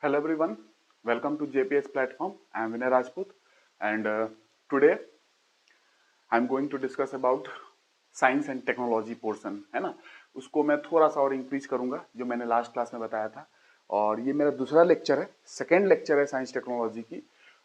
Hello everyone, welcome to JPS platform. I am Vinay Rajput and today I am going to discuss about science and technology portion है ना। उसको मैं थोड़ा सा और increase करूंगा जो मैंने लास्ट क्लास में बताया था। और ये मेरा दूसरा लेक्चर है, सेकेंड लेक्चर है साइंस टेक्नोलॉजी की।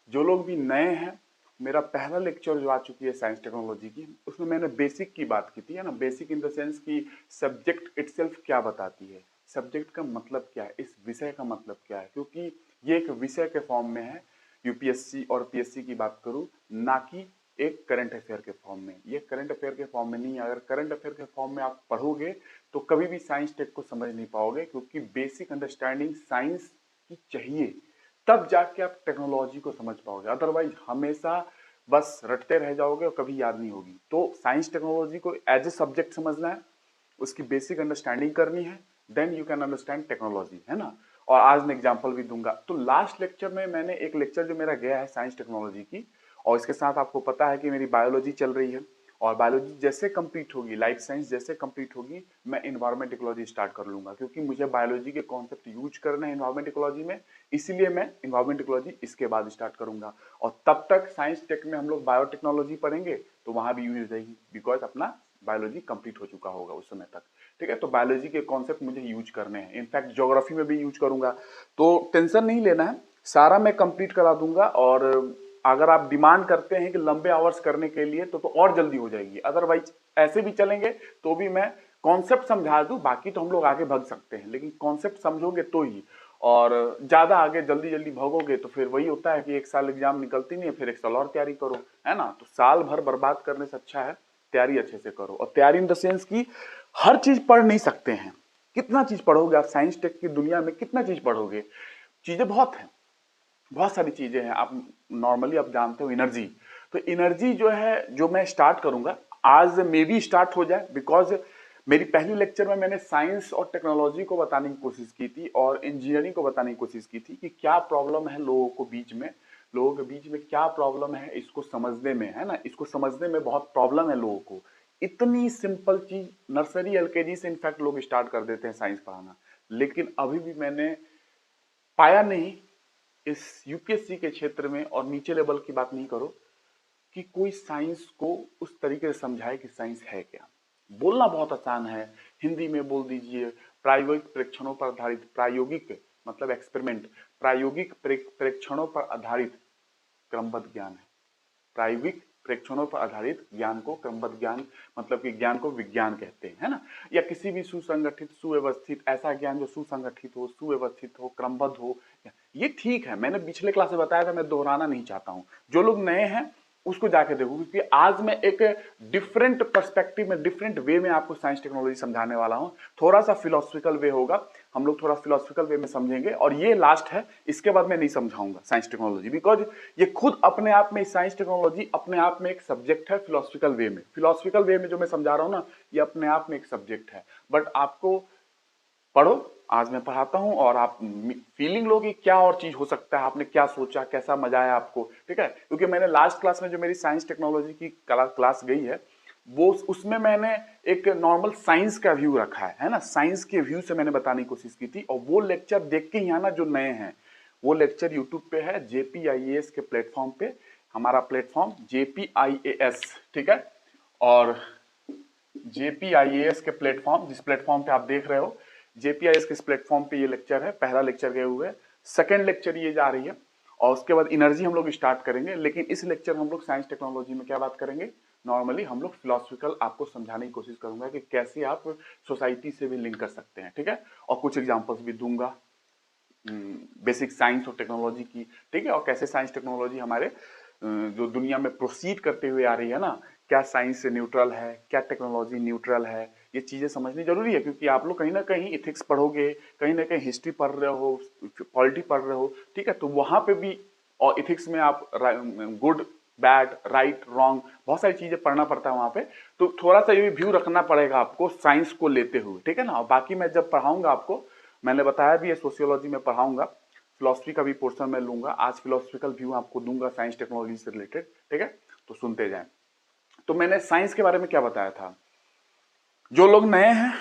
जो लोग भी नए हैं, मेरा पहला लेक्चर जो आ चुकी है साइंस टेक्नोलॉजी की, उसमें मैंने बेसिक की बात की थी है ना। बेसिक इन द सेंस कि सब्जेक्ट इटसेल्फ क्या बताती है, सब्जेक्ट का मतलब क्या है, इस विषय का मतलब क्या है, क्योंकि ये एक विषय के फॉर्म में है। यूपीएससी और पीएससी की बात करूं, ना कि एक करंट अफेयर के फॉर्म में। ये करंट अफेयर के फॉर्म में नहीं है। अगर करंट अफेयर के फॉर्म में आप पढ़ोगे तो कभी भी साइंस टेक को समझ नहीं पाओगे, क्योंकि बेसिक अंडरस्टैंडिंग साइंस की चाहिए, तब जाके आप टेक्नोलॉजी को समझ पाओगे। अदरवाइज हमेशा बस रटते रह जाओगे और कभी याद नहीं होगी। तो साइंस टेक्नोलॉजी को एज ए सब्जेक्ट समझना है, उसकी बेसिक अंडरस्टैंडिंग करनी है, then you can understand technology, है ना। और आज मैं एग्जांपल भी दूंगा। तो लास्ट लेक्चर में मैंने एक लेक्चर जो मेरा गया है साइंस टेक्नोलॉजी की, और इसके साथ आपको पता है कि मेरी बायोलॉजी चल रही है। और बायोलॉजी जैसे कंप्लीट होगी, लाइफ साइंस जैसे कंप्लीट होगी, मैं इन्वायरमेंट इकोलॉजी स्टार्ट कर लूंगा, क्योंकि मुझे बायोलॉजी के कॉन्सेप्ट यूज करना है इन्वायरमेंट इकोलॉजी में। इसीलिए मैं इन्वायरमेंट इकोलॉजी इसके बाद स्टार्ट करूंगा। और तब तक साइंस टेक में हम लोग बायोटेक्नोलॉजी पढ़ेंगे, तो वहां भी यूज हो जाएगी, बिकॉज अपना बायोलॉजी कंप्लीट हो चुका होगा उस समय तक। ठीक है, तो बायोलॉजी के कॉन्सेप्ट मुझे यूज करने हैं, इनफैक्ट ज्योग्राफी में भी यूज करूंगा। तो टेंशन नहीं लेना है, सारा मैं कंप्लीट करा दूंगा। और अगर आप डिमांड करते हैं कि लंबे आवर्स करने के लिए, तो और जल्दी हो जाएगी। अदरवाइज ऐसे भी चलेंगे तो भी मैं कॉन्सेप्ट समझा दूं, बाकी तो हम लोग आगे भाग सकते हैं, लेकिन कॉन्सेप्ट समझोगे तो ही। और ज्यादा आगे जल्दी जल्दी भागोगे तो फिर वही होता है कि एक साल एग्जाम निकलती नहीं है, फिर एक साल और तैयारी करो, है ना। तो साल भर बर्बाद करने से अच्छा है तैयारी अच्छे से करो। और तैयारी इन द सेंस की हर चीज पढ़ नहीं सकते हैं। कितना चीज पढ़ोगे आप साइंस टेक की दुनिया में, कितना चीज पढ़ोगे? चीजें बहुत हैं, बहुत सारी चीजें हैं। आप नॉर्मली आप जानते हो एनर्जी, तो एनर्जी जो है, जो मैं स्टार्ट करूंगा आज, मे बी स्टार्ट हो जाए, बिकॉज मेरी पहली लेक्चर में मैंने साइंस और टेक्नोलॉजी को बताने की कोशिश की थी और इंजीनियरिंग को बताने की कोशिश की थी कि क्या प्रॉब्लम है लोगों को बीच में, लोगों के बीच में क्या प्रॉब्लम है इसको समझने में, है ना। इसको समझने में बहुत प्रॉब्लम है लोगों को। इतनी सिंपल चीज नर्सरी एलकेजी से इनफैक्ट लोग स्टार्ट कर देते हैं साइंस पढ़ाना, लेकिन अभी भी मैंने पाया नहीं इस यूपीएससी के क्षेत्र में, और नीचे लेवल की बात नहीं करो, कि कोई साइंस को उस तरीके से समझाए कि साइंस है क्या। बोलना बहुत आसान है, हिंदी में बोल दीजिए, प्रायोगिक परीक्षणों पर आधारित, प्रायोगिक मतलब एक्सपेरिमेंट, प्रायोगिक परीक्षणों पर आधारित क्रमबद्ध ज्ञान है। प्रायोगिक परीक्षणों पर आधारित ज्ञान को क्रमबद्ध ज्ञान, मतलब कि ज्ञान को विज्ञान कहते हैं, है ना। या किसी भी सुसंगठित सुव्यवस्थित ऐसा ज्ञान जो सुसंगठित हो, सुव्यवस्थित हो, क्रमबद्ध हो, ये ठीक है। मैंने पिछले क्लास में बताया था, मैं दोहराना नहीं चाहता हूं। जो लोग नए हैं उसको जाके देखो, क्योंकि आज मैं एक डिफरेंट पर्सपेक्टिव में, डिफरेंट वे में आपको साइंस टेक्नोलॉजी समझाने वाला हूं। थोड़ा सा फिलोसफिकल वे होगा, हम लोग थोड़ा फिलोसफिकल वे में समझेंगे। और ये लास्ट है, इसके बाद मैं नहीं समझाऊंगा साइंस टेक्नोलॉजी, बिकॉज ये खुद अपने आप में, साइंस टेक्नोलॉजी अपने आप में एक सब्जेक्ट है। फिलोसफिकल वे में, फिलोसफिकल वे में जो मैं समझा रहा हूं ना, ये अपने आप में एक सब्जेक्ट है। बट आपको पढ़ो, आज मैं पढ़ाता हूं और आप फीलिंग लो कि क्या और चीज हो सकता है, आपने क्या सोचा, कैसा मजा आया आपको। ठीक है, क्योंकि मैंने लास्ट क्लास में जो मेरी साइंस टेक्नोलॉजी की क्लास गई है, वो उसमें मैंने एक नॉर्मल साइंस का व्यू रखा है ना। साइंस के व्यू से मैंने बताने की कोशिश की थी, और वो लेक्चर देख के ही आना जो नए हैं। वो लेक्चर यूट्यूब पे है, जेपीआईएएस के प्लेटफॉर्म पे। हमारा प्लेटफॉर्म जेपीआईएएस, ठीक है। और जेपीआईएएस के प्लेटफॉर्म, जिस प्लेटफॉर्म पे आप देख रहे हो, जेपीआईएस के प्लेटफॉर्म पे ये लेक्चर है। पहला लेक्चर गए हुए, सेकंड लेक्चर ये जा रही है, और उसके बाद एनर्जी हम लोग स्टार्ट करेंगे। लेकिन इस लेक्चर में हम लोग साइंस टेक्नोलॉजी में क्या बात करेंगे, नॉर्मली हम लोग फिलोसफिकल आपको समझाने की कोशिश करूंगा कि कैसे आप सोसाइटी से भी लिंक कर सकते हैं। ठीक है, और कुछ एग्जांपल्स भी दूंगा बेसिक साइंस और टेक्नोलॉजी की। ठीक है, और कैसे साइंस टेक्नोलॉजी हमारे जो दुनिया में प्रोसीड करते हुए आ रही है ना, क्या साइंस न्यूट्रल है, क्या टेक्नोलॉजी न्यूट्रल है, ये चीजें समझनी जरूरी है। क्योंकि आप लोग कहीं ना कहीं इथिक्स पढ़ोगे, कहीं ना कहीं हिस्ट्री पढ़ रहे हो, पॉलिटी पढ़ रहे हो, ठीक है, तो वहां पे भी, और इथिक्स में आप गुड बैड राइट रॉन्ग बहुत सारी चीजें पढ़ना पड़ता है वहां पे। तो थोड़ा सा ये व्यू रखना पड़ेगा आपको साइंस को लेते हुए, ठीक है ना। और बाकी मैं जब पढ़ाऊंगा आपको, मैंने बताया भी है सोशियोलॉजी में पढ़ाऊंगा, फिलोसफी का भी पोर्शन में लूंगा। आज फिलोसफिकल व्यू आपको दूंगा साइंस टेक्नोलॉजी से रिलेटेड, ठीक है, तो सुनते जाएं। तो मैंने साइंस के बारे में क्या बताया था, जो लोग नए हैं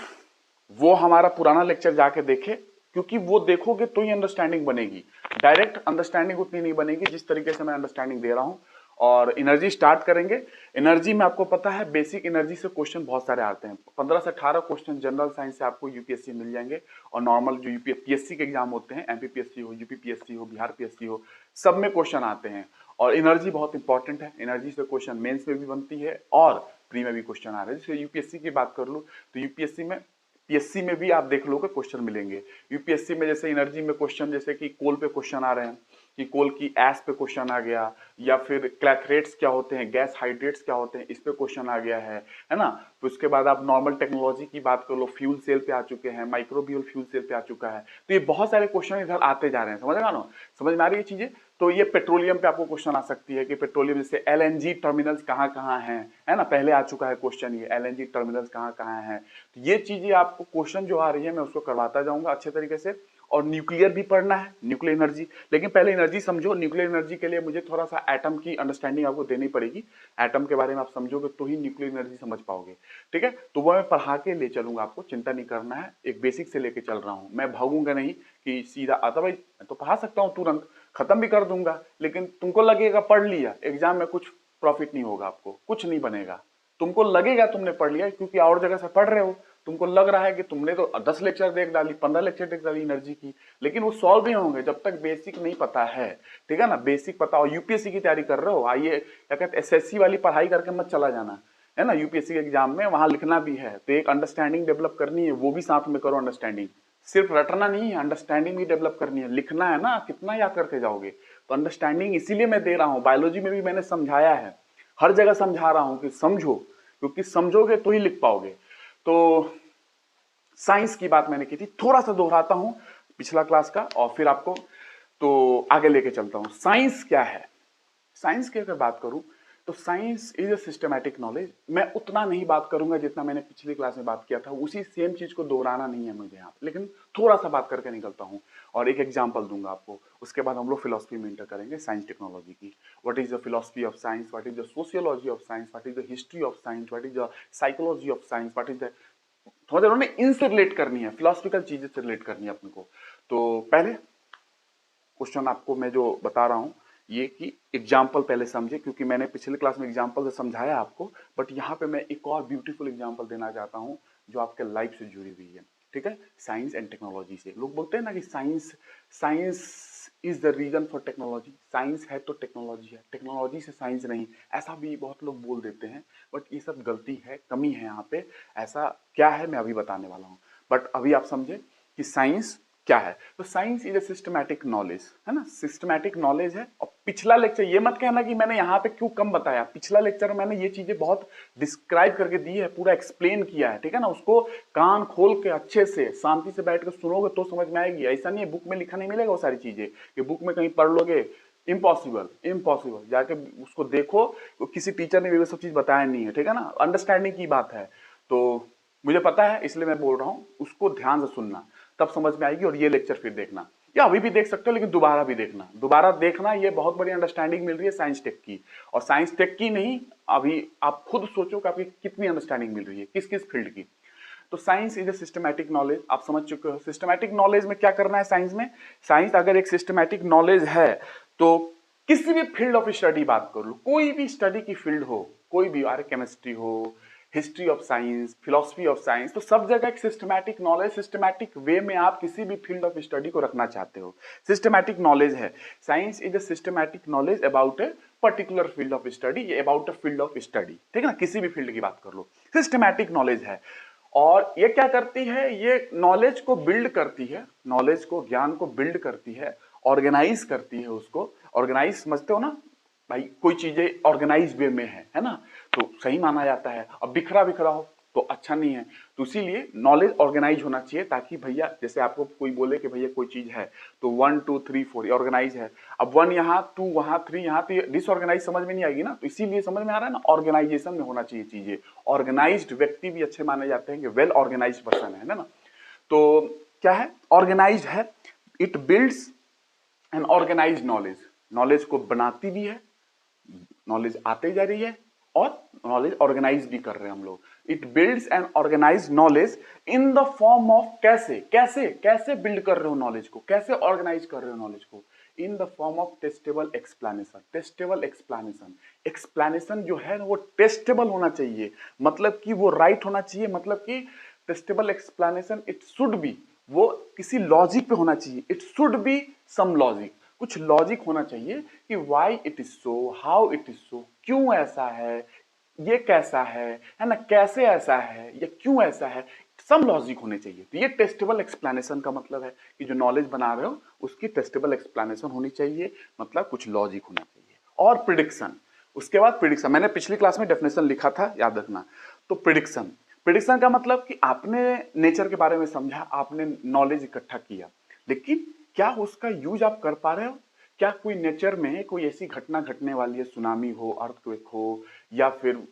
वो हमारा पुराना लेक्चर जाके देखे, क्योंकि वो देखोगे तो ही अंडरस्टैंडिंग बनेगी, डायरेक्ट अंडरस्टैंडिंग उतनी नहीं बनेगी जिस तरीके से मैं अंडरस्टैंडिंग दे रहा हूं। और एनर्जी स्टार्ट करेंगे। एनर्जी में आपको पता है बेसिक एनर्जी से क्वेश्चन बहुत सारे आते हैं, 15 से 18 क्वेश्चन जनरल साइंस से आपको यूपीएससी मिल जाएंगे। और नॉर्मल जो यूपीएससी के एग्जाम होते हैं, एमपीपीएससी हो, यूपीपीएससी हो, बिहार पीएससी हो, सब में क्वेश्चन आते हैं। और एनर्जी बहुत इंपॉर्टेंट है, एनर्जी से क्वेश्चन मेंस में भी बनती है और प्री में भी क्वेश्चन आ रहे हैं। जैसे यूपीएससी की बात कर लूं तो यूपीएससी में, पीएससी में भी आप देख लोगे क्वेश्चन मिलेंगे। यूपीएससी में जैसे एनर्जी में क्वेश्चन, जैसे कि कोल पे क्वेश्चन आ रहे हैं कि कोल की एस पे क्वेश्चन आ गया, या फिर क्लैथरेट्स क्या होते हैं, गैस हाइड्रेट्स क्या होते हैं, इस पे क्वेश्चन आ गया है ना। तो उसके बाद आप नॉर्मल टेक्नोलॉजी की बात कर लो, फ्यूल सेल पे आ चुके हैं, माइक्रोबियल फ्यूल सेल पे आ चुका है। तो ये बहुत सारे क्वेश्चन इधर आते जा रहे हैं, समझ रहे ना, समझ में आ रही है चीजें। तो ये पेट्रोलियम पे आपको क्वेश्चन आ सकती है कि पेट्रोलियम जैसे एलएनजी टर्मिनल्स कहाँ कहाँ हैं, है ना, पहले आ चुका है क्वेश्चन ये एलएनजी टर्मिनल्स कहाँ कहाँ हैं। तो ये चीजें आपको क्वेश्चन जो आ रही है मैं उसको करवाता जाऊंगा अच्छे तरीके से। और न्यूक्लियर भी पढ़ना है, न्यूक्लियर एनर्जी। लेकिन पहले एनर्जी समझो। न्यूक्लियर एनर्जी के लिए मुझे थोड़ा सा एटम की अंडरस्टैंडिंग आपको देनी पड़ेगी। एटम के बारे में आप समझोगे तो ही न्यूक्लियर एनर्जी समझ पाओगे, ठीक है। तो वो मैं पढ़ा के ले चलूंगा, आपको चिंता नहीं करना है। एक बेसिक से लेके चल रहा हूं, मैं भागूंगा नहीं कि सीधा आता भाई मैं तो पढ़ा सकता हूँ, तुरंत खत्म भी कर दूंगा, लेकिन तुमको लगेगा पढ़ लिया, एग्जाम में कुछ प्रॉफिट नहीं होगा, आपको कुछ नहीं बनेगा। तुमको लगेगा तुमने पढ़ लिया क्योंकि और जगह से पढ़ रहे हो, तुमको लग रहा है कि तुमने तो 10 लेक्चर देख डाली, 15 लेक्चर देख डाली एनर्जी की, लेकिन वो सॉल्व नहीं होंगे जब तक बेसिक नहीं पता है, ठीक है ना। बेसिक पता हो, यूपीएससी की तैयारी कर रहे हो, आइए क्या कहते एसएससी वाली पढ़ाई करके मत चला जाना, है ना। यूपीएससी के एग्जाम में वहां लिखना भी है, तो एक अंडरस्टैंडिंग डेवलप करनी है, वो भी साथ में करो। अंडरस्टैंडिंग सिर्फ रटना नहीं है, अंडरस्टैंडिंग भी डेवलप करनी है, लिखना है ना, कितना याद करके जाओगे। तो अंडरस्टैंडिंग इसीलिए मैं दे रहा हूं, बायोलॉजी में भी मैंने समझाया है, हर जगह समझा रहा हूं कि समझो, क्योंकि समझोगे तो ही लिख पाओगे। तो साइंस की बात मैंने की थी, थोड़ा सा दोहराता हूं पिछला क्लास का और फिर आपको तो आगे लेके चलता हूं। साइंस क्या है? साइंस की अगर बात करूं तो science is a systematic knowledge. मैं उतना नहीं बात करूंगा जितना मैंने पिछली क्लास में बात किया था, उसी सेम चीज को दोहराना नहीं है मुझे यहाँ, लेकिन थोड़ा सा बात करके निकलता हूँ और एक एग्जांपल दूंगा आपको। उसके बाद हम लोग फिलोसफी में इंटर करेंगे साइंस टेक्नोलॉजी की। What is the philosophy of science, what is the sociology of science, what is the history of science, what is the psychology of science, what is the, थोड़ा देर उन्होंने इनसे relate करनी है, philosophical चीजें से relate करनी है अपने को। तो पहले क्वेश्चन आपको मैं जो बता रहा हूं ये कि एग्जाम्पल पहले समझे, क्योंकि मैंने पिछले क्लास में एग्जाम्पल से समझाया आपको, बट यहाँ पे मैं एक और ब्यूटीफुल एग्जाम्पल देना चाहता हूँ जो आपके लाइफ से जुड़ी हुई है, ठीक है। साइंस एंड टेक्नोलॉजी से लोग बोलते हैं ना कि science science is the reason for technology, science है तो टेक्नोलॉजी है, टेक्नोलॉजी से साइंस नहीं, ऐसा भी बहुत लोग बोल देते हैं, बट ये सब गलती है, कमी है यहाँ पे। ऐसा क्या है मैं अभी बताने वाला हूँ, बट अभी आप समझे कि साइंस क्या है। तो science is A systematic knowledge, है ना, सिस्टमैटिक नॉलेज है। और पिछला लेक्चर ये मत कहना कि मैंने यहाँ पे क्यों कम बताया, पिछला लेक्चर में मैंने ये चीजें बहुत डिस्क्राइब करके दी है, पूरा एक्सप्लेन किया है, ठीक है ना। उसको कान खोल के अच्छे से शांति से बैठ कर सुनोगे तो समझ में आएगी। ऐसा नहीं है बुक में लिखा नहीं मिलेगा वो सारी चीजें, कि बुक में कहीं पढ़ लोगे, इम्पॉसिबल, इम्पॉसिबल। जाके उसको देखो, किसी टीचर ने भी वो सब चीज बताया नहीं है, ठीक है ना, अंडरस्टैंडिंग की बात है। तो मुझे पता है इसलिए मैं बोल रहा हूँ, उसको ध्यान से सुनना तब समझ में आएगी। और ये लेक्चर फिर देखना, या अभी भी देख सकते हो, लेकिन दोबारा भी देखना, दोबारा देखना, ये बहुत बड़ी अंडरस्टैंडिंग मिल रही है साइंस टेक की। और साइंस टेक की नहीं, अभी आप खुद सोचो कि आपकी कितनी अंडरस्टैंडिंग मिल रही है, किस किस फील्ड की। तो science is A systematic knowledge, आप समझ चुके हो। सिस्टमैटिक नॉलेज में क्या करना है साइंस में, साइंस अगर एक सिस्टमैटिक नॉलेज है तो किसी भी फील्ड ऑफ स्टडी बात कर लो, कोई भी स्टडी की फील्ड हो, कोई भी, आर केमिस्ट्री हो, history of science, philosophy of science, तो सब जगह एक सिस्टमैटिक नॉलेज, सिस्टमैटिक वे में आप किसी भी फील्ड ऑफ स्टडी को रखना चाहते हो, सिस्टमैटिक नॉलेज है। Science is a systematic knowledge about a particular field of study, about a field of study, ठीक है ना, किसी भी फील्ड की बात कर लो, सिस्टमैटिक नॉलेज है। और ये क्या करती है, ये नॉलेज को बिल्ड करती है, नॉलेज को, ज्ञान को बिल्ड करती है, ऑर्गेनाइज करती है उसको। ऑर्गेनाइज समझते हो ना भाई, कोई चीजें ऑर्गेनाइज वे में है ना, तो सही माना जाता है। अब बिखरा बिखरा हो तो अच्छा नहीं है, तो इसीलिए नॉलेज ऑर्गेनाइज होना चाहिए, ताकि भैया जैसे आपको कोई बोले कि भैया कोई चीज है तो 1 2 3 4 ऑर्गेनाइज है, अब 1 यहाँ 2 वहां 3 यहाँ, तो डिसऑर्गेनाइज समझ में नहीं आएगी ना। तो इसीलिए समझ में आ रहा है ना, ऑर्गेनाइजेशन में होना चाहिए चीजें। ऑर्गेनाइज्ड व्यक्ति भी अच्छे माने जाते हैं कि वेल ऑर्गेनाइज्ड पर्सन है ना। तो क्या है, ऑर्गेनाइज्ड है, it builds an organised knowledge, knowledge को बनाती भी है, नॉलेज आते जा रही है और नॉलेज ऑर्गेनाइज भी कर रहे हैं हम लोग। It builds an organise knowledge in the form of कैसे कैसे कैसे बिल्ड कर रहे हो नॉलेज को, कैसे ऑर्गेनाइज कर रहे हो नॉलेज को, इन the form of testable explanation. Testable explanation, explanation जो है वो टेस्टेबल होना चाहिए, मतलब कि वो राइट होना चाहिए, मतलब कि testable explanation it should be, वो किसी लॉजिक पे होना चाहिए, it should be some logic, कुछ लॉजिक होना चाहिए कि why it is so, how it is so, क्यों ऐसा है, ये कैसा है ना, कैसे ऐसा है, ये क्यों ऐसा है, सम लॉजिक होने चाहिए। तो ये टेस्टेबल एक्सप्लेनेशन का मतलब है कि जो नॉलेज बना रहे हो उसकी टेस्टेबल एक्सप्लेनेशन होनी चाहिए, मतलब कुछ लॉजिक होना चाहिए। और प्रिडिक्शन, उसके बाद प्रिडिक्शन, मैंने पिछली क्लास में डेफिनेशन लिखा था, याद रखना। तो प्रिडिक्शन, प्रिडिक्शन का मतलब कि आपने नेचर के बारे में समझा, आपने नॉलेज इकट्ठा किया, लेकिन क्या उसका यूज आप कर पा रहे हो? क्या कोई नेचर में कोई ऐसी घटना घटने वाली है, सुनामी हो, अर्थक्वेक हो, या फिर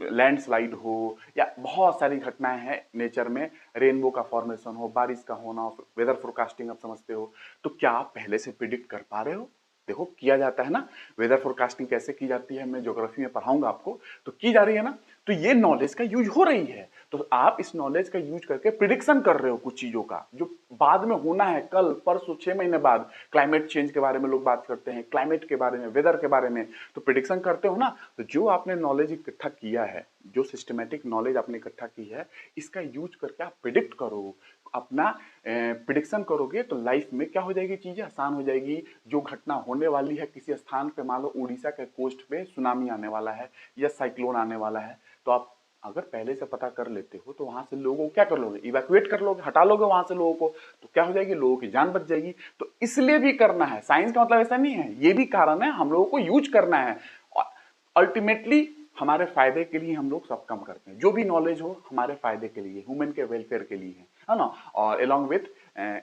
लैंडस्लाइड हो, या बहुत सारी घटनाएं हैं नेचर में, रेनबो का फॉर्मेशन हो, बारिश का होना, वेदर फोरकास्टिंग आप समझते हो, तो क्या आप पहले से प्रिडिक्ट कर पा रहे हो? देखो किया जाता है ना, वेदर फोरकास्टिंग कैसे की जाती है, मैं ज्योग्राफी में पढ़ाऊंगा आपको, तो की जा रही है ना। तो ये नॉलेज का यूज हो रही है, तो आप इस नॉलेज का यूज करके प्रिडिक्शन कर रहे हो कुछ चीजों का जो बाद में होना है, कल परसों 6 महीने बाद। क्लाइमेट चेंज के बारे में लोग बात करते हैं, क्लाइमेट के बारे में, वेदर के बारे में, तो प्रिडिक्शन करते हो ना। तो जो आपने नॉलेज इकट्ठा किया है, जो सिस्टमेटिक नॉलेज आपने इकट्ठा की है, इसका यूज करके आप प्रिडिक्ट करो, अपना प्रिडिक्शन करोगे, तो लाइफ में क्या हो जाएगी, चीजें आसान हो जाएगी। जो घटना होने वाली है किसी स्थान पे, मान लो उड़ीसा के कोस्ट पे सुनामी आने वाला है या साइक्लोन आने वाला है, तो आप अगर पहले से पता कर लेते हो तो वहां से लोगों को क्या कर लोगे, इवैक्यूएट कर लोगे, हटा लोगे वहां से लोगों को, तो क्या हो जाएगी, लोगों की जान बच जाएगी। तो इसलिए भी करना है, साइंस का मतलब ऐसा नहीं है, ये भी कारण है, हम लोगों को यूज करना है। अल्टीमेटली हमारे फायदे के लिए हम लोग सब काम करते हैं, जो भी नॉलेज हो हमारे फायदे के लिए, ह्यूमन के वेलफेयर के लिए है ना। और अलोंग विथ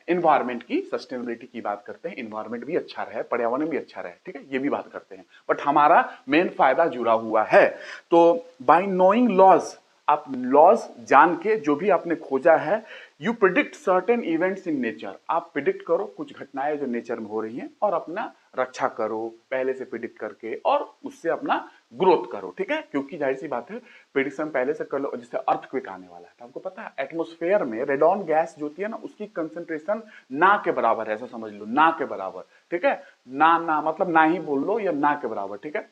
इन्वायरमेंट की सस्टेनेबिलिटी की बात करते हैं, इन्वायरमेंट भी अच्छा रहे, पर्यावरण भी अच्छा रहे, ठीक है, ये भी बात करते हैं, बट हमारा मेन फायदा जुड़ा हुआ है। तो बाय नोइंग लॉज, आप लॉज जान के, जो भी आपने खोजा है, you predict certain events in nature, आप प्रिडिक्ट करो कुछ घटनाएं जो नेचर में हो रही हैं, और अपना रक्षा करो पहले से प्रिडिक्ट करके, और उससे अपना ग्रोथ करो, ठीक है। क्योंकि जाहिर सी बात है, प्रिडिक्शन पहले से कर लो। जैसे अर्थक्वेक आने वाला है, तो आपको पता है एटमॉस्फेयर में रेडॉन गैस जो होती है ना, उसकी कंसंट्रेशन ना के बराबर है, ऐसा समझ लो, ना के बराबर, ठीक है। ना ना मतलब ना ही बोल लो, या ना के बराबर, ठीक है।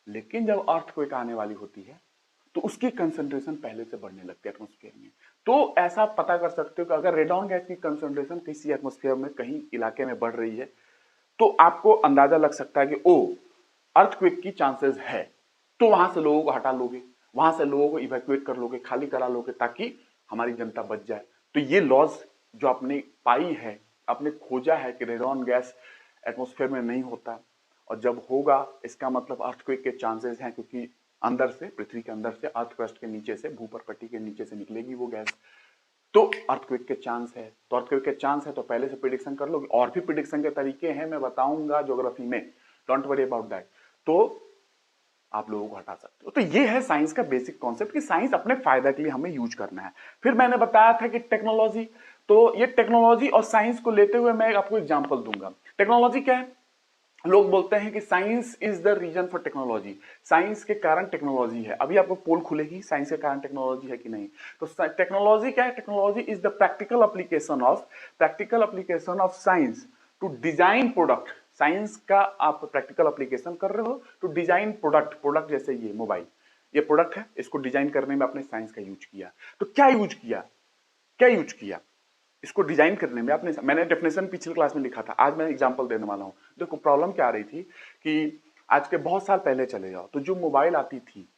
लेकिन जब अर्थक्वेक आने वाली होती है तो उसकी कंसंट्रेशन पहले से बढ़ने लगती है एटमॉस्फेयर में। तो ऐसा पता कर सकते हो कि अगर रेडॉन गैस की कंसंट्रेशन किसी एटमॉस्फेयर में कहीं इलाके में बढ़ रही है, तो आपको अंदाजा लग सकता है कि ओ, अर्थक्वेक की चांसेस है, तो वहां से लोगों को हटा लोगे, वहां से लोगों को इवैक्यूएट कर लोगे, खाली करा लोगे, ताकि हमारी जनता बच जाए। तो ये लॉज जो आपने पाई है, आपने खोजा है कि रेडॉन गैस एटमॉस्फेयर में नहीं होता, और जब होगा इसका मतलब अर्थक्वेक के चांसेस हैं, क्योंकि अंदर से, पृथ्वी के अंदर से, अर्थ क्रस्ट के नीचे से, भूपर्कटी के नीचे से निकलेगी वो गैस, तो अर्थक्वेक के चांस है। तो अर्थक्वेक के चांस है तो पहले से प्रिडिक्शन कर लोगे। और भी प्रिडिक्शन के तरीके हैं, मैं बताऊंगा ज्योग्राफी में, डोंट वरी अबाउट दैट। तो आप लोगों को हटा सकते हो। तो ये है साइंस का बेसिक कॉन्सेप्ट कि साइंस अपने फायदा के लिए हमें यूज करना है। फिर मैंने बताया था कि टेक्नोलॉजी, तो ये टेक्नोलॉजी और साइंस को लेते हुए मैं आपको एग्जांपल दूंगा। टेक्नोलॉजी क्या है? लोग बोलते हैं कि science is the reason for technology, science के कारण टेक्नोलॉजी है। अभी आपको पोल खुलेगी, साइंस के कारण टेक्नोलॉजी है कि नहीं। तो टेक्नोलॉजी क्या है? Technology is the practical application of science to design product. Science का आप प्रैक्टिकल एप्लीकेशन कर रहे हो टू डिजाइन प्रोडक्ट। प्रोडक्ट जैसे ये मोबाइल, ये प्रोडक्ट है, इसको डिजाइन करने में आपने साइंस का यूज किया। तो क्या यूज किया, क्या यूज किया इसको डिजाइन करने में आपने? मैंने डेफिनेशन पिछले क्लास में लिखा था, आज मैं एग्जांपल देने वाला हूं। देखो प्रॉब्लम क्या आ रही थी कि आज के बहुत साल पहले चले जाओ तो जो मोबाइल आती थी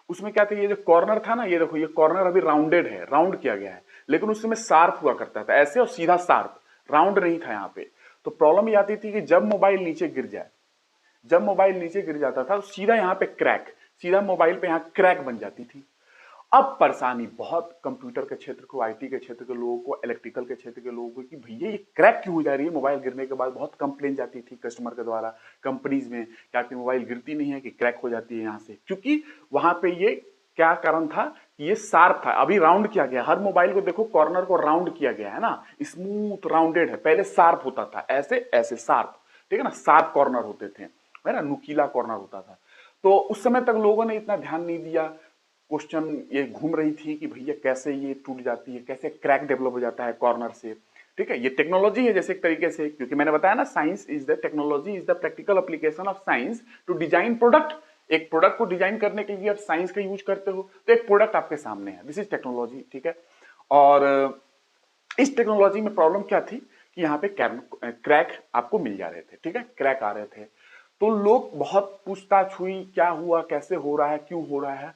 उसमें क्या था, ये जो कॉर्नर था ना, ये देखो, ये कॉर्नर अभी राउंडेड है, राउंड किया गया है, लेकिन उसमें शार्प हुआ करता था, ऐसे और सीधा शार्प, राउंड नहीं था यहाँ पे। तो प्रॉब्लम ये आती थी कि जब मोबाइल नीचे गिर जाए, जब मोबाइल नीचे गिर जाता था तो सीधा यहाँ पे क्रैक, सीधा मोबाइल पे यहाँ क्रैक बन जाती थी। अब परेशानी बहुत कंप्यूटर के क्षेत्र को, आईटी के क्षेत्र के लोगों को, इलेक्ट्रिकल के क्षेत्र के लोगों को कि भैया ये क्रैक क्यों हो जा रही है मोबाइल गिरने के बाद। बहुत कंप्लेन जाती थी कस्टमर के द्वारा कंपनीज में कि आपकी मोबाइल गिरती नहीं है, कि क्रैक हो जाती है यहाँ से, क्योंकि वहां पे ये क्या कारण था कि ये शार्प था, अभी राउंड किया गया। हर मोबाइल को देखो, कॉर्नर को राउंड किया गया है ना, स्मूथ राउंडेड है। पहले शार्प होता था, ऐसे ऐसे शार्प, ठीक है ना, शार्प कॉर्नर होते थे, है ना, नुकीला कॉर्नर होता था। तो उस समय तक लोगों ने इतना ध्यान नहीं दिया, क्वेश्चन ये घूम रही थी कि भैया कैसे ये टूट जाती है, कैसे क्रैक डेवलप हो जाता है कॉर्नर से। ठीक है, ये टेक्नोलॉजी है जैसे एक तरीके से, क्योंकि मैंने बताया ना science is the technology is the practical application of science to design product. एक प्रोडक्ट को डिजाइन करने के लिए आप साइंस का यूज करते हो तो एक प्रोडक्ट आपके सामने है, दिस इज टेक्नोलॉजी। ठीक है, और इस टेक्नोलॉजी में प्रॉब्लम क्या थी कि यहाँ पे क्रैक आपको मिल जा रहे थे। ठीक है, क्रैक आ रहे थे तो लोग बहुत पूछताछ हुई, क्या हुआ, कैसे हो रहा है, क्यों हो रहा है।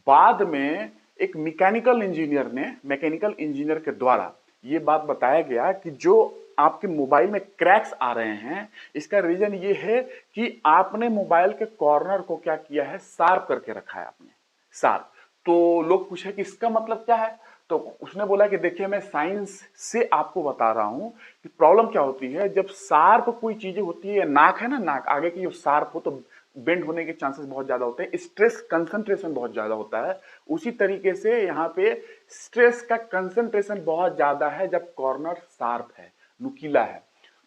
बाद में एक मैकेनिकल इंजीनियर के द्वारा ये बात बताया गया कि जो आपके मोबाइल में क्रैक्स आ रहे हैं इसका रीजन ये है कि आपने मोबाइल के कॉर्नर को क्या किया है, शार्प करके रखा है आपने, शार्प। तो लोग पूछे कि इसका मतलब क्या है, तो उसने बोला कि देखिए मैं साइंस से आपको बता रहा हूं कि प्रॉब्लम क्या होती है जब शार्प कोई चीजें होती है, नाक है ना, नाक आगे की जो शार्प हो तो बेंड होने के चांसेस बहुत ज्यादा होते हैं, स्ट्रेस कंसंट्रेशन बहुत ज्यादा होता है। उसी तरीके से यहाँ पे स्ट्रेस का कंसंट्रेशन बहुत ज्यादा है जब कॉर्नर शार्प है, नुकीला है।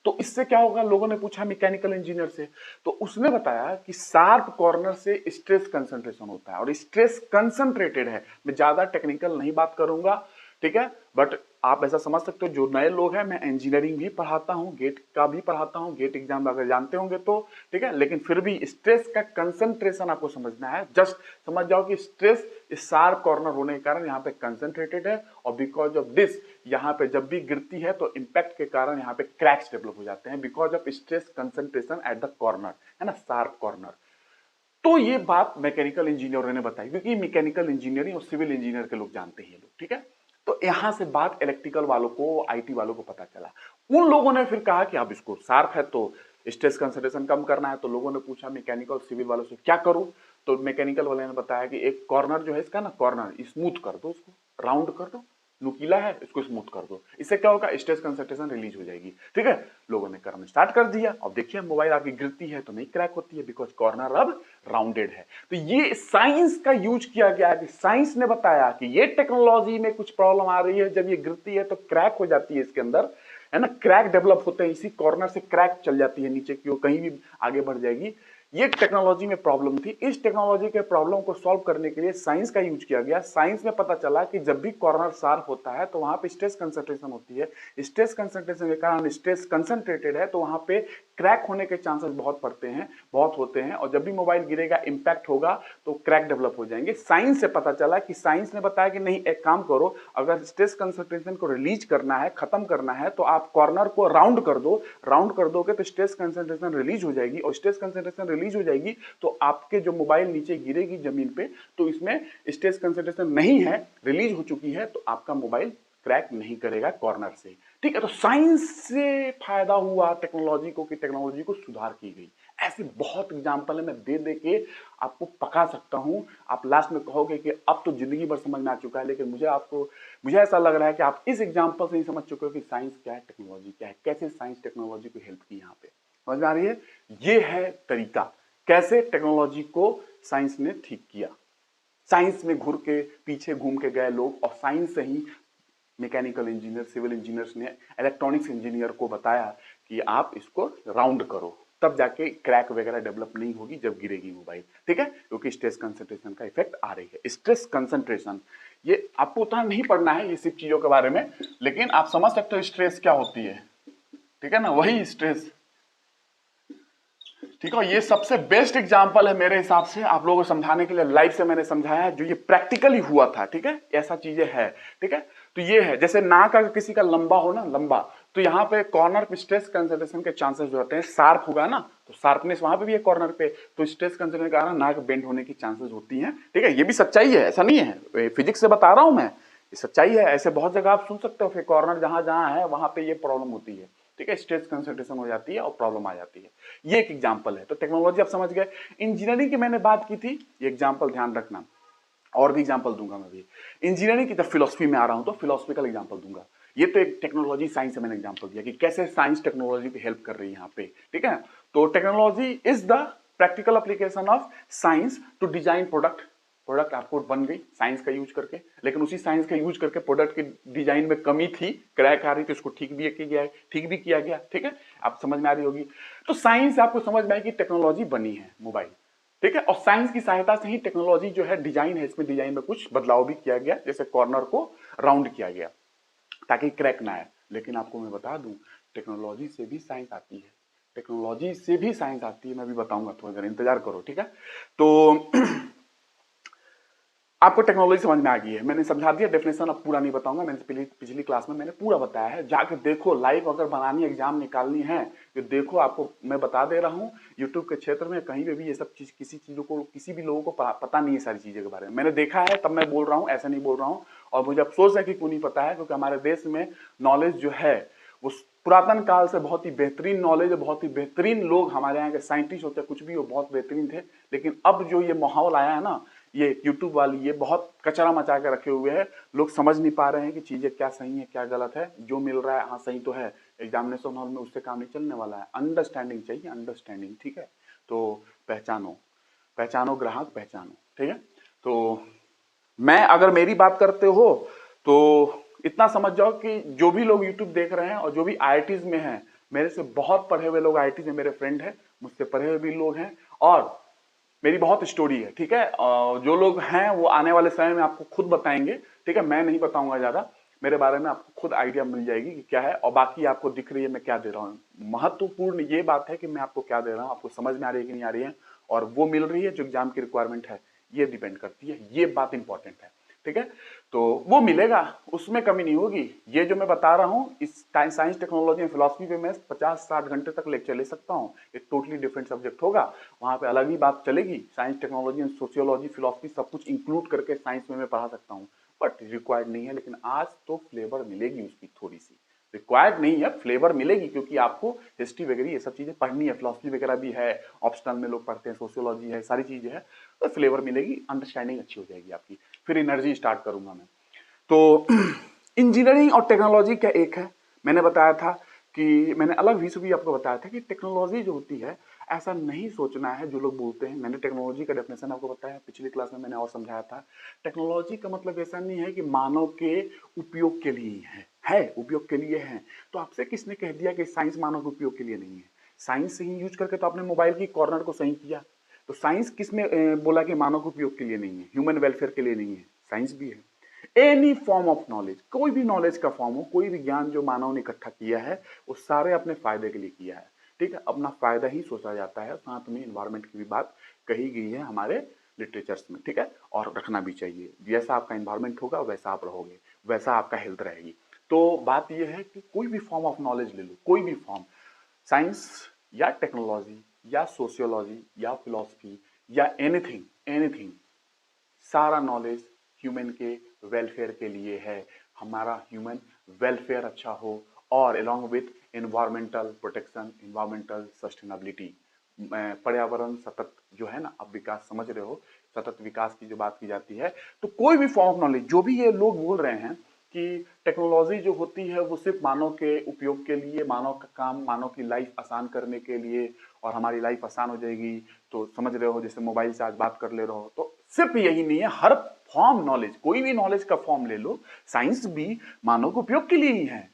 तो इससे क्या होगा, लोगों ने पूछा मैकेनिकल इंजीनियर से, तो उसने बताया कि शार्प कॉर्नर से स्ट्रेस कंसंट्रेशन होता है और स्ट्रेस कंसंट्रेटेड है। मैं ज्यादा टेक्निकल नहीं बात करूंगा, ठीक है, बट आप ऐसा समझ सकते हो, जो नए लोग हैं, मैं इंजीनियरिंग भी पढ़ाता हूं, गेट का भी पढ़ाता हूं, गेट एग्जाम अगर जानते होंगे तो, ठीक है, लेकिन फिर भी स्ट्रेस का कंसंट्रेशन आपको समझना है। जस्ट समझ जाओ कि स्ट्रेस इस शार्प कॉर्नर होने के कारण यहाँ पे कंसंट्रेटेड है और बिकॉज ऑफ दिस यहाँ पे जब भी गिरती है तो इंपैक्ट के कारण यहाँ पे क्रैक्स डेवलप हो जाते हैं because of stress concentration at the corner, है ना, शार्प कॉर्नर। तो ये बात मैकेनिकल इंजीनियरों ने बताई, क्योंकि मैकेनिकल इंजीनियरिंग और सिविल इंजीनियर के लोग जानते हैं लोग। ठीक है, तो यहां से बात इलेक्ट्रिकल वालों को, आईटी वालों को पता चला। उन लोगों ने फिर कहा कि अब इसको शार्प है तो स्ट्रेस कंसंट्रेशन कम करना है, तो लोगों ने पूछा मैकेनिकल सिविल वालों से क्या करूं, तो मैकेनिकल वाले ने बताया कि एक कॉर्नर जो है इसका ना, कॉर्नर स्मूथ कर दो, उसको राउंड कर दो, नुकीला है इसको स्मूथ कर दो, इससे क्या होगा, स्ट्रेस कंसंट्रेशन रिलीज हो जाएगी। ठीक है, लोगों ने करना स्टार्ट कर दिया। अब देखिए मोबाइल आपकी गिरती है तो नहीं क्रैक होती है बिकॉज कॉर्नर अब राउंडेड है। तो ये साइंस का यूज किया गया है कि साइंस ने बताया कि ये टेक्नोलॉजी में कुछ प्रॉब्लम आ रही है, जब ये गिरती है तो क्रैक हो जाती है इसके अंदर, है ना, क्रैक डेवलप होते हैं, इसी कॉर्नर से क्रैक चल जाती है नीचे की ओर, कहीं भी आगे बढ़ जाएगी। ये टेक्नोलॉजी में प्रॉब्लम थी। इस टेक्नोलॉजी के प्रॉब्लम को सॉल्व करने के लिए साइंस का यूज किया गया। साइंस में पता चला कि जब भी कॉर्नर शार्प होता है तो वहां पे स्ट्रेस कंसंट्रेशन होती है, स्ट्रेस कंसंट्रेशन के कारण स्ट्रेस कंसंट्रेटेड है तो वहां पे क्रैक होने के चांसेस बहुत पड़ते हैं, बहुत होते हैं, और जब भी मोबाइल गिरेगा, इंपैक्ट होगा तो क्रैक डेवलप हो जाएंगे। साइंस से पता चला कि साइंस ने बताया कि नहीं, एक काम करो, अगर स्ट्रेस कंसंट्रेशन को रिलीज करना है, खत्म करना है, तो आप कॉर्नर को राउंड कर दो, राउंड कर दोगे तो स्ट्रेस कंसंट्रेशन रिलीज हो जाएगी, और स्ट्रेस कंसंट्रेशन रिलीज हो जाएगी तो आपके जो मोबाइल नीचे गिरेगी जमीन पे तो इसमें स्ट्रेस कंसंट्रेशन नहीं है, रिलीज हो चुकी है, तो आपका मोबाइल क्रैक नहीं करेगा कॉर्नर से। ठीक है, तो साइंस से फायदा हुआ टेक्नोलॉजी को कि टेक्नोलॉजी को सुधार की गई। ऐसे बहुत एग्जांपल है, मैं दे दे के आपको पका सकता हूं। आप लास्ट में कहोगे कि अब तो जिंदगी भर समझ में आ चुका है, लेकिन मुझे ऐसा लग रहा है कि आप इस एग्जांपल से ही समझ चुके हो कि साइंस क्या है, टेक्नोलॉजी क्या है, कैसे साइंस टेक्नोलॉजी को हेल्प की। यहाँ पे समझ में आ रही है, ये है तरीका कैसे टेक्नोलॉजी को साइंस ने ठीक किया। साइंस में घुर के पीछे घूम के गए लोग, और साइंस से ही मैकेनिकल इंजीनियर, सिविल इंजीनियर्स ने इलेक्ट्रॉनिक्स इंजीनियर को बताया कि आप इसको राउंड करो, तब जाके क्रैक वगैरह डेवलप नहीं होगी जब गिरेगी मोबाइल। ठीक है, क्योंकि स्ट्रेस कंसंट्रेशन का इफेक्ट आ रही है। स्ट्रेस कंसंट्रेशन ये आपको उतना नहीं पढ़ना है ये सब चीजों के बारे में, लेकिन आप समझ सकते हो स्ट्रेस क्या होती है। ठीक है ना, वही स्ट्रेस। ठीक है, ये सबसे बेस्ट एग्जांपल है मेरे हिसाब से आप लोगों को समझाने के लिए, लाइव से मैंने समझाया है, जो ये प्रैक्टिकली हुआ था। ठीक है, ऐसा चीजें है। ठीक है, तो ये है, जैसे नाक अगर किसी का लंबा हो ना, लंबा, तो यहाँ पे कॉर्नर पे स्ट्रेस कंसंट्रेशन के चांसेस जो होते हैं, शार्प होगा ना, तो शार्पनेस वहां पे भी है कॉर्नर पे, तो स्ट्रेस कंसंट्रेशन के कारण नाक बेंड होने की चांसेस होती हैं। ठीक है, ये भी सच्चाई है, ऐसा नहीं है, फिजिक्स से बता रहा हूं मैं, ये सच्चाई है। ऐसे बहुत जगह आप सुन सकते हो, फिर कॉर्नर जहां जहां है वहां पे ये प्रॉब्लम होती है। ठीक है, स्ट्रेस कंसंट्रेशन हो जाती है और प्रॉब्लम आ जाती है। ये एक एग्जांपल है। तो टेक्नोलॉजी आप समझ गए। इंजीनियरिंग की मैंने बात की थी, ये एग्जांपल ध्यान रखना, और भी एग्जांपल दूंगा मैं भी। इंजीनियरिंग की जब फिलोसफी में आ रहा हूं तो फिलोसफिकल एग्जांपल दूंगा। ये तो एक टेक्नोलॉजी साइंस से मैंने एग्जांपल दिया कि कैसे साइंस टेक्नोलॉजी की हेल्प कर रही है यहाँ पे। ठीक है, तो technology is the practical application of science to design product. Product आपको बन गई साइंस का यूज करके, लेकिन उसी साइंस का यूज करके प्रोडक्ट की डिजाइन में कमी थी, क्रैक आ रही थी, उसको ठीक भी किया गया। ठीक है, आप समझ में आ रही होगी। तो साइंस आपको समझ में आई कि टेक्नोलॉजी बनी है मोबाइल, ठीक है। और साइंस की सहायता से ही टेक्नोलॉजी जो है डिजाइन है, इसमें डिजाइन में कुछ बदलाव भी किया गया, जैसे कॉर्नर को राउंड किया गया ताकि क्रैक ना आए। लेकिन आपको मैं बता दूं, टेक्नोलॉजी से भी साइंस आती है, टेक्नोलॉजी से भी साइंस आती है, मैं भी बताऊंगा, थोड़ी देर इंतजार करो, ठीक है। तो आपको टेक्नोलॉजी समझ में आ गई है, मैंने समझा दिया, डेफिनेशन अब पूरा नहीं बताऊंगा, मैंने पिछली क्लास में मैंने पूरा बताया है, जाके देखो, लाइव अगर बनानी एग्जाम निकालनी है तो देखो, आपको मैं बता दे रहा हूँ, यूट्यूब के क्षेत्र में कहीं पे भी ये सब चीज, किसी चीजों को, किसी भी लोगों को पता नहीं है सारी चीजों के बारे में, मैंने देखा है तब मैं बोल रहा हूँ, ऐसा नहीं बोल रहा हूँ। और मुझे अफसोस है कि क्यों नहीं पता है, क्योंकि हमारे देश में नॉलेज जो है वो पुरातन काल से बहुत ही बेहतरीन नॉलेज है, बहुत ही बेहतरीन लोग हमारे यहाँ के साइंटिस्ट होते कुछ भी, वो बहुत बेहतरीन थे। लेकिन अब जो ये माहौल आया है ना, ये यूट्यूब वाली, ये बहुत कचरा मचा के रखे हुए हैं, लोग समझ नहीं पा रहे हैं कि चीजें क्या सही है क्या गलत है, जो मिल रहा है हाँ सही तो है, एग्जामिनेशन हॉल में उससे काम नहीं चलने वाला है, अंडरस्टैंडिंग चाहिए, अंडरस्टैंडिंग, ठीक है। तो पहचानो, पहचानो ग्राहक, पहचानो, ठीक है। तो मैं, अगर मेरी बात करते हो तो इतना समझ जाओ कि जो भी लोग यूट्यूब देख रहे हैं और जो भी आईआईटीज में हैं, मेरे से बहुत पढ़े हुए लोग आईआईटीज में मेरे फ्रेंड हैं, मुझसे पढ़े हुए भी लोग हैं, और मेरी बहुत स्टोरी है, ठीक है। जो लोग हैं वो आने वाले समय में आपको खुद बताएंगे, ठीक है, मैं नहीं बताऊंगा ज्यादा, मेरे बारे में आपको खुद आइडिया मिल जाएगी कि क्या है, और बाकी आपको दिख रही है मैं क्या दे रहा हूँ। महत्वपूर्ण ये बात है कि मैं आपको क्या दे रहा हूँ, आपको समझ में आ रही है कि नहीं आ रही है, और वो मिल रही है जो एग्जाम की रिक्वायरमेंट है, ये डिपेंड करती है, ये बात इंपॉर्टेंट है, ठीक है। तो वो मिलेगा, उसमें कमी नहीं होगी। ये जो मैं बता रहा हूँ, इस साइंस टेक्नोलॉजी एंड फिलॉसफी पे मैं 50-60 घंटे तक लेक्चर ले सकता हूँ, एक टोटली डिफरेंट सब्जेक्ट होगा, वहां पे अलग ही बात चलेगी, science technology and sociology philosophy सब कुछ इंक्लूड करके साइंस में मैं पढ़ा सकता हूँ, बट रिक्वायर्ड नहीं है। लेकिन आज तो फ्लेवर मिलेगी उसकी, थोड़ी सी रिक्वायर्ड नहीं है, फ्लेवर मिलेगी, क्योंकि आपको हिस्ट्री वगैरह ये सब चीजें पढ़नी है, फिलॉसफी वगैरह भी है, ऑप्शनल में लोग पढ़ते हैं, सोशियोलॉजी है, सारी चीजें है, तो फ्लेवर मिलेगी, अंडरस्टैंडिंग अच्छी हो जाएगी आपकी, फिर एनर्जी स्टार्ट करूंगा मैं। तो इंजीनियरिंग और टेक्नोलॉजी क्या एक है, मैंने बताया था कि मैंने अलग विषय भी आपको बताया था कि टेक्नोलॉजी जो होती है, ऐसा नहीं सोचना है जो लोग बोलते हैं, मैंने टेक्नोलॉजी का डेफिनेशन आपको बताया पिछली क्लास में, मैंने और समझाया था। टेक्नोलॉजी का मतलब ऐसा नहीं है कि मानव के उपयोग के लिए है उपयोग के लिए है। तो आपसे किसने कह दिया कि साइंस मानव के उपयोग के लिए नहीं है? साइंस से ही यूज करके तो आपने मोबाइल की कॉर्नर को सही किया, तो साइंस किसने बोला कि मानव के उपयोग के लिए नहीं है, ह्यूमन वेलफेयर के लिए नहीं है? साइंस भी है। एनी फॉर्म ऑफ नॉलेज, कोई भी नॉलेज का फॉर्म हो, कोई भी ज्ञान जो मानव ने इकट्ठा किया है, वो सारे अपने फायदे के लिए किया है, ठीक है, अपना फायदा ही सोचा जाता है। साथ में इन्वायरमेंट की भी बात कही गई है हमारे लिटरेचर्स में, ठीक है, और रखना भी चाहिए, जैसा आपका इन्वायरमेंट होगा वैसा आप रहोगे, वैसा आपका हेल्थ रहेगी। तो बात यह है कि कोई भी फॉर्म ऑफ नॉलेज ले लो, कोई भी फॉर्म, साइंस या टेक्नोलॉजी या सोशियोलॉजी या फिलॉसफी या एनीथिंग एनीथिंग, सारा नॉलेज ह्यूमन के वेलफेयर के लिए है, हमारा ह्यूमन वेलफेयर अच्छा हो, और along with environmental protection, environmental sustainability, पर्यावरण सतत जो है ना, आप विकास समझ रहे हो, सतत विकास की जो बात की जाती है, तो कोई भी फॉर्म ऑफ नॉलेज, जो भी ये लोग बोल रहे हैं कि टेक्नोलॉजी जो होती है वो सिर्फ मानव के उपयोग के लिए, मानव का काम, मानव की लाइफ आसान करने के लिए, और हमारी लाइफ आसान हो जाएगी, तो समझ रहे हो, जैसे मोबाइल से आज बात कर ले रहे हो, तो सिर्फ यही नहीं है, हर फॉर्म नॉलेज, कोई भी नॉलेज का फॉर्म ले लो, साइंस भी मानव के उपयोग के लिए ही है।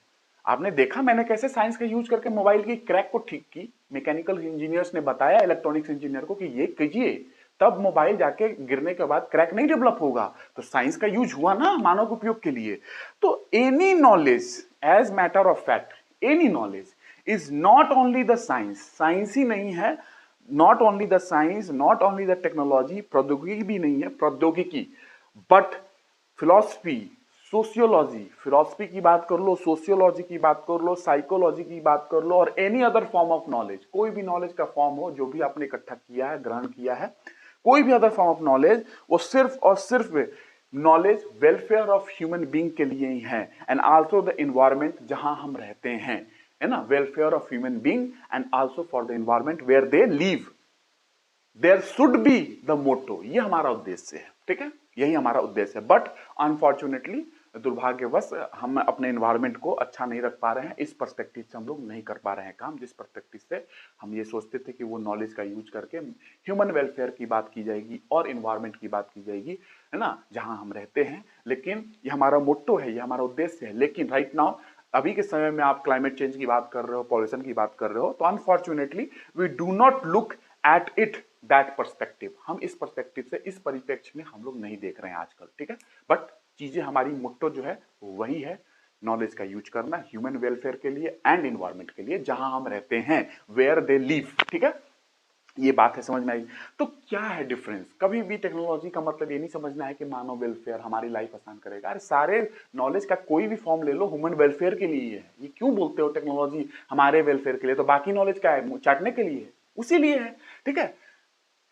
आपने देखा मैंने कैसे साइंस का यूज करके मोबाइल की क्रैक को ठीक की, मैकेनिकल इंजीनियर्स ने बताया इलेक्ट्रॉनिक्स इंजीनियर को कि ये कीजिए, तब मोबाइल जाके गिरने के बाद क्रैक नहीं डेवलप होगा। तो साइंस का यूज हुआ ना मानव के उपयोग के लिए। तो any knowledge, as matter of fact, any knowledge is not only the science, science ही नहीं है, not only the science, not only the technology, प्रौद्योगिकी भी नहीं है, प्रौद्योगिकी, बट फिलॉसफी, सोशियोलॉजी, फिलॉसफी की बात कर लो, सोशियोलॉजी की बात कर लो, साइकोलॉजी की बात कर लो, और any other form of knowledge, कोई भी नॉलेज का फॉर्म हो जो भी आपने इकट्ठा किया है, ग्रहण किया है, कोई भी अदर फॉर्म ऑफ नॉलेज, वो सिर्फ और सिर्फ knowledge welfare of human being के लिए ही है, एंड आल्सो द एनवायरमेंट जहां हम रहते हैं, है ना, welfare of human being and also for the environment where they live, there should be the motto, ये हमारा उद्देश्य है, ठीक है, यही हमारा उद्देश्य है। बट अनफॉर्चुनेटली, दुर्भाग्यवश, हम अपने एनवायरमेंट को अच्छा नहीं रख पा रहे हैं, इस पर्सपेक्टिव से हम लोग नहीं कर पा रहे हैं काम, जिस पर्सपेक्टिव से हम ये सोचते थे कि वो नॉलेज का यूज करके ह्यूमन वेलफेयर की बात की जाएगी और एनवायरमेंट की बात की जाएगी, है ना, जहां हम रहते हैं। लेकिन ये हमारा मोटो है, ये हमारा उद्देश्य है। लेकिन राइट नाउ, अभी के समय में आप क्लाइमेट चेंज की बात कर रहे हो, पॉल्यूशन की बात कर रहे हो, तो unfortunately we do not look at it that perspective, हम इस पर्सपेक्टिव से, इस परिप्रेक्ष्य में हम लोग नहीं देख रहे हैं आजकल, ठीक है। बट चीजें हमारी मोट्टो जो है वही है, नॉलेज का यूज करना ह्यूमन वेलफेयर के लिए एंड इन्वायरमेंट के लिए, जहां हम रहते हैं, वेयर दे लिव, ठीक है। ये बात है, समझ में आई। तो क्या है डिफरेंस? कभी भी टेक्नोलॉजी का मतलब ये नहीं समझना है कि मानव वेलफेयर हमारी लाइफ आसान करेगा। अरे सारे नॉलेज का कोई भी फॉर्म ले लो, ह्यूमन वेलफेयर के लिए है। ये क्यों बोलते हो टेक्नोलॉजी हमारे वेलफेयर के लिए? तो बाकी नॉलेज क्या है? चाटने के लिए है, उसी लिए है, ठीक है।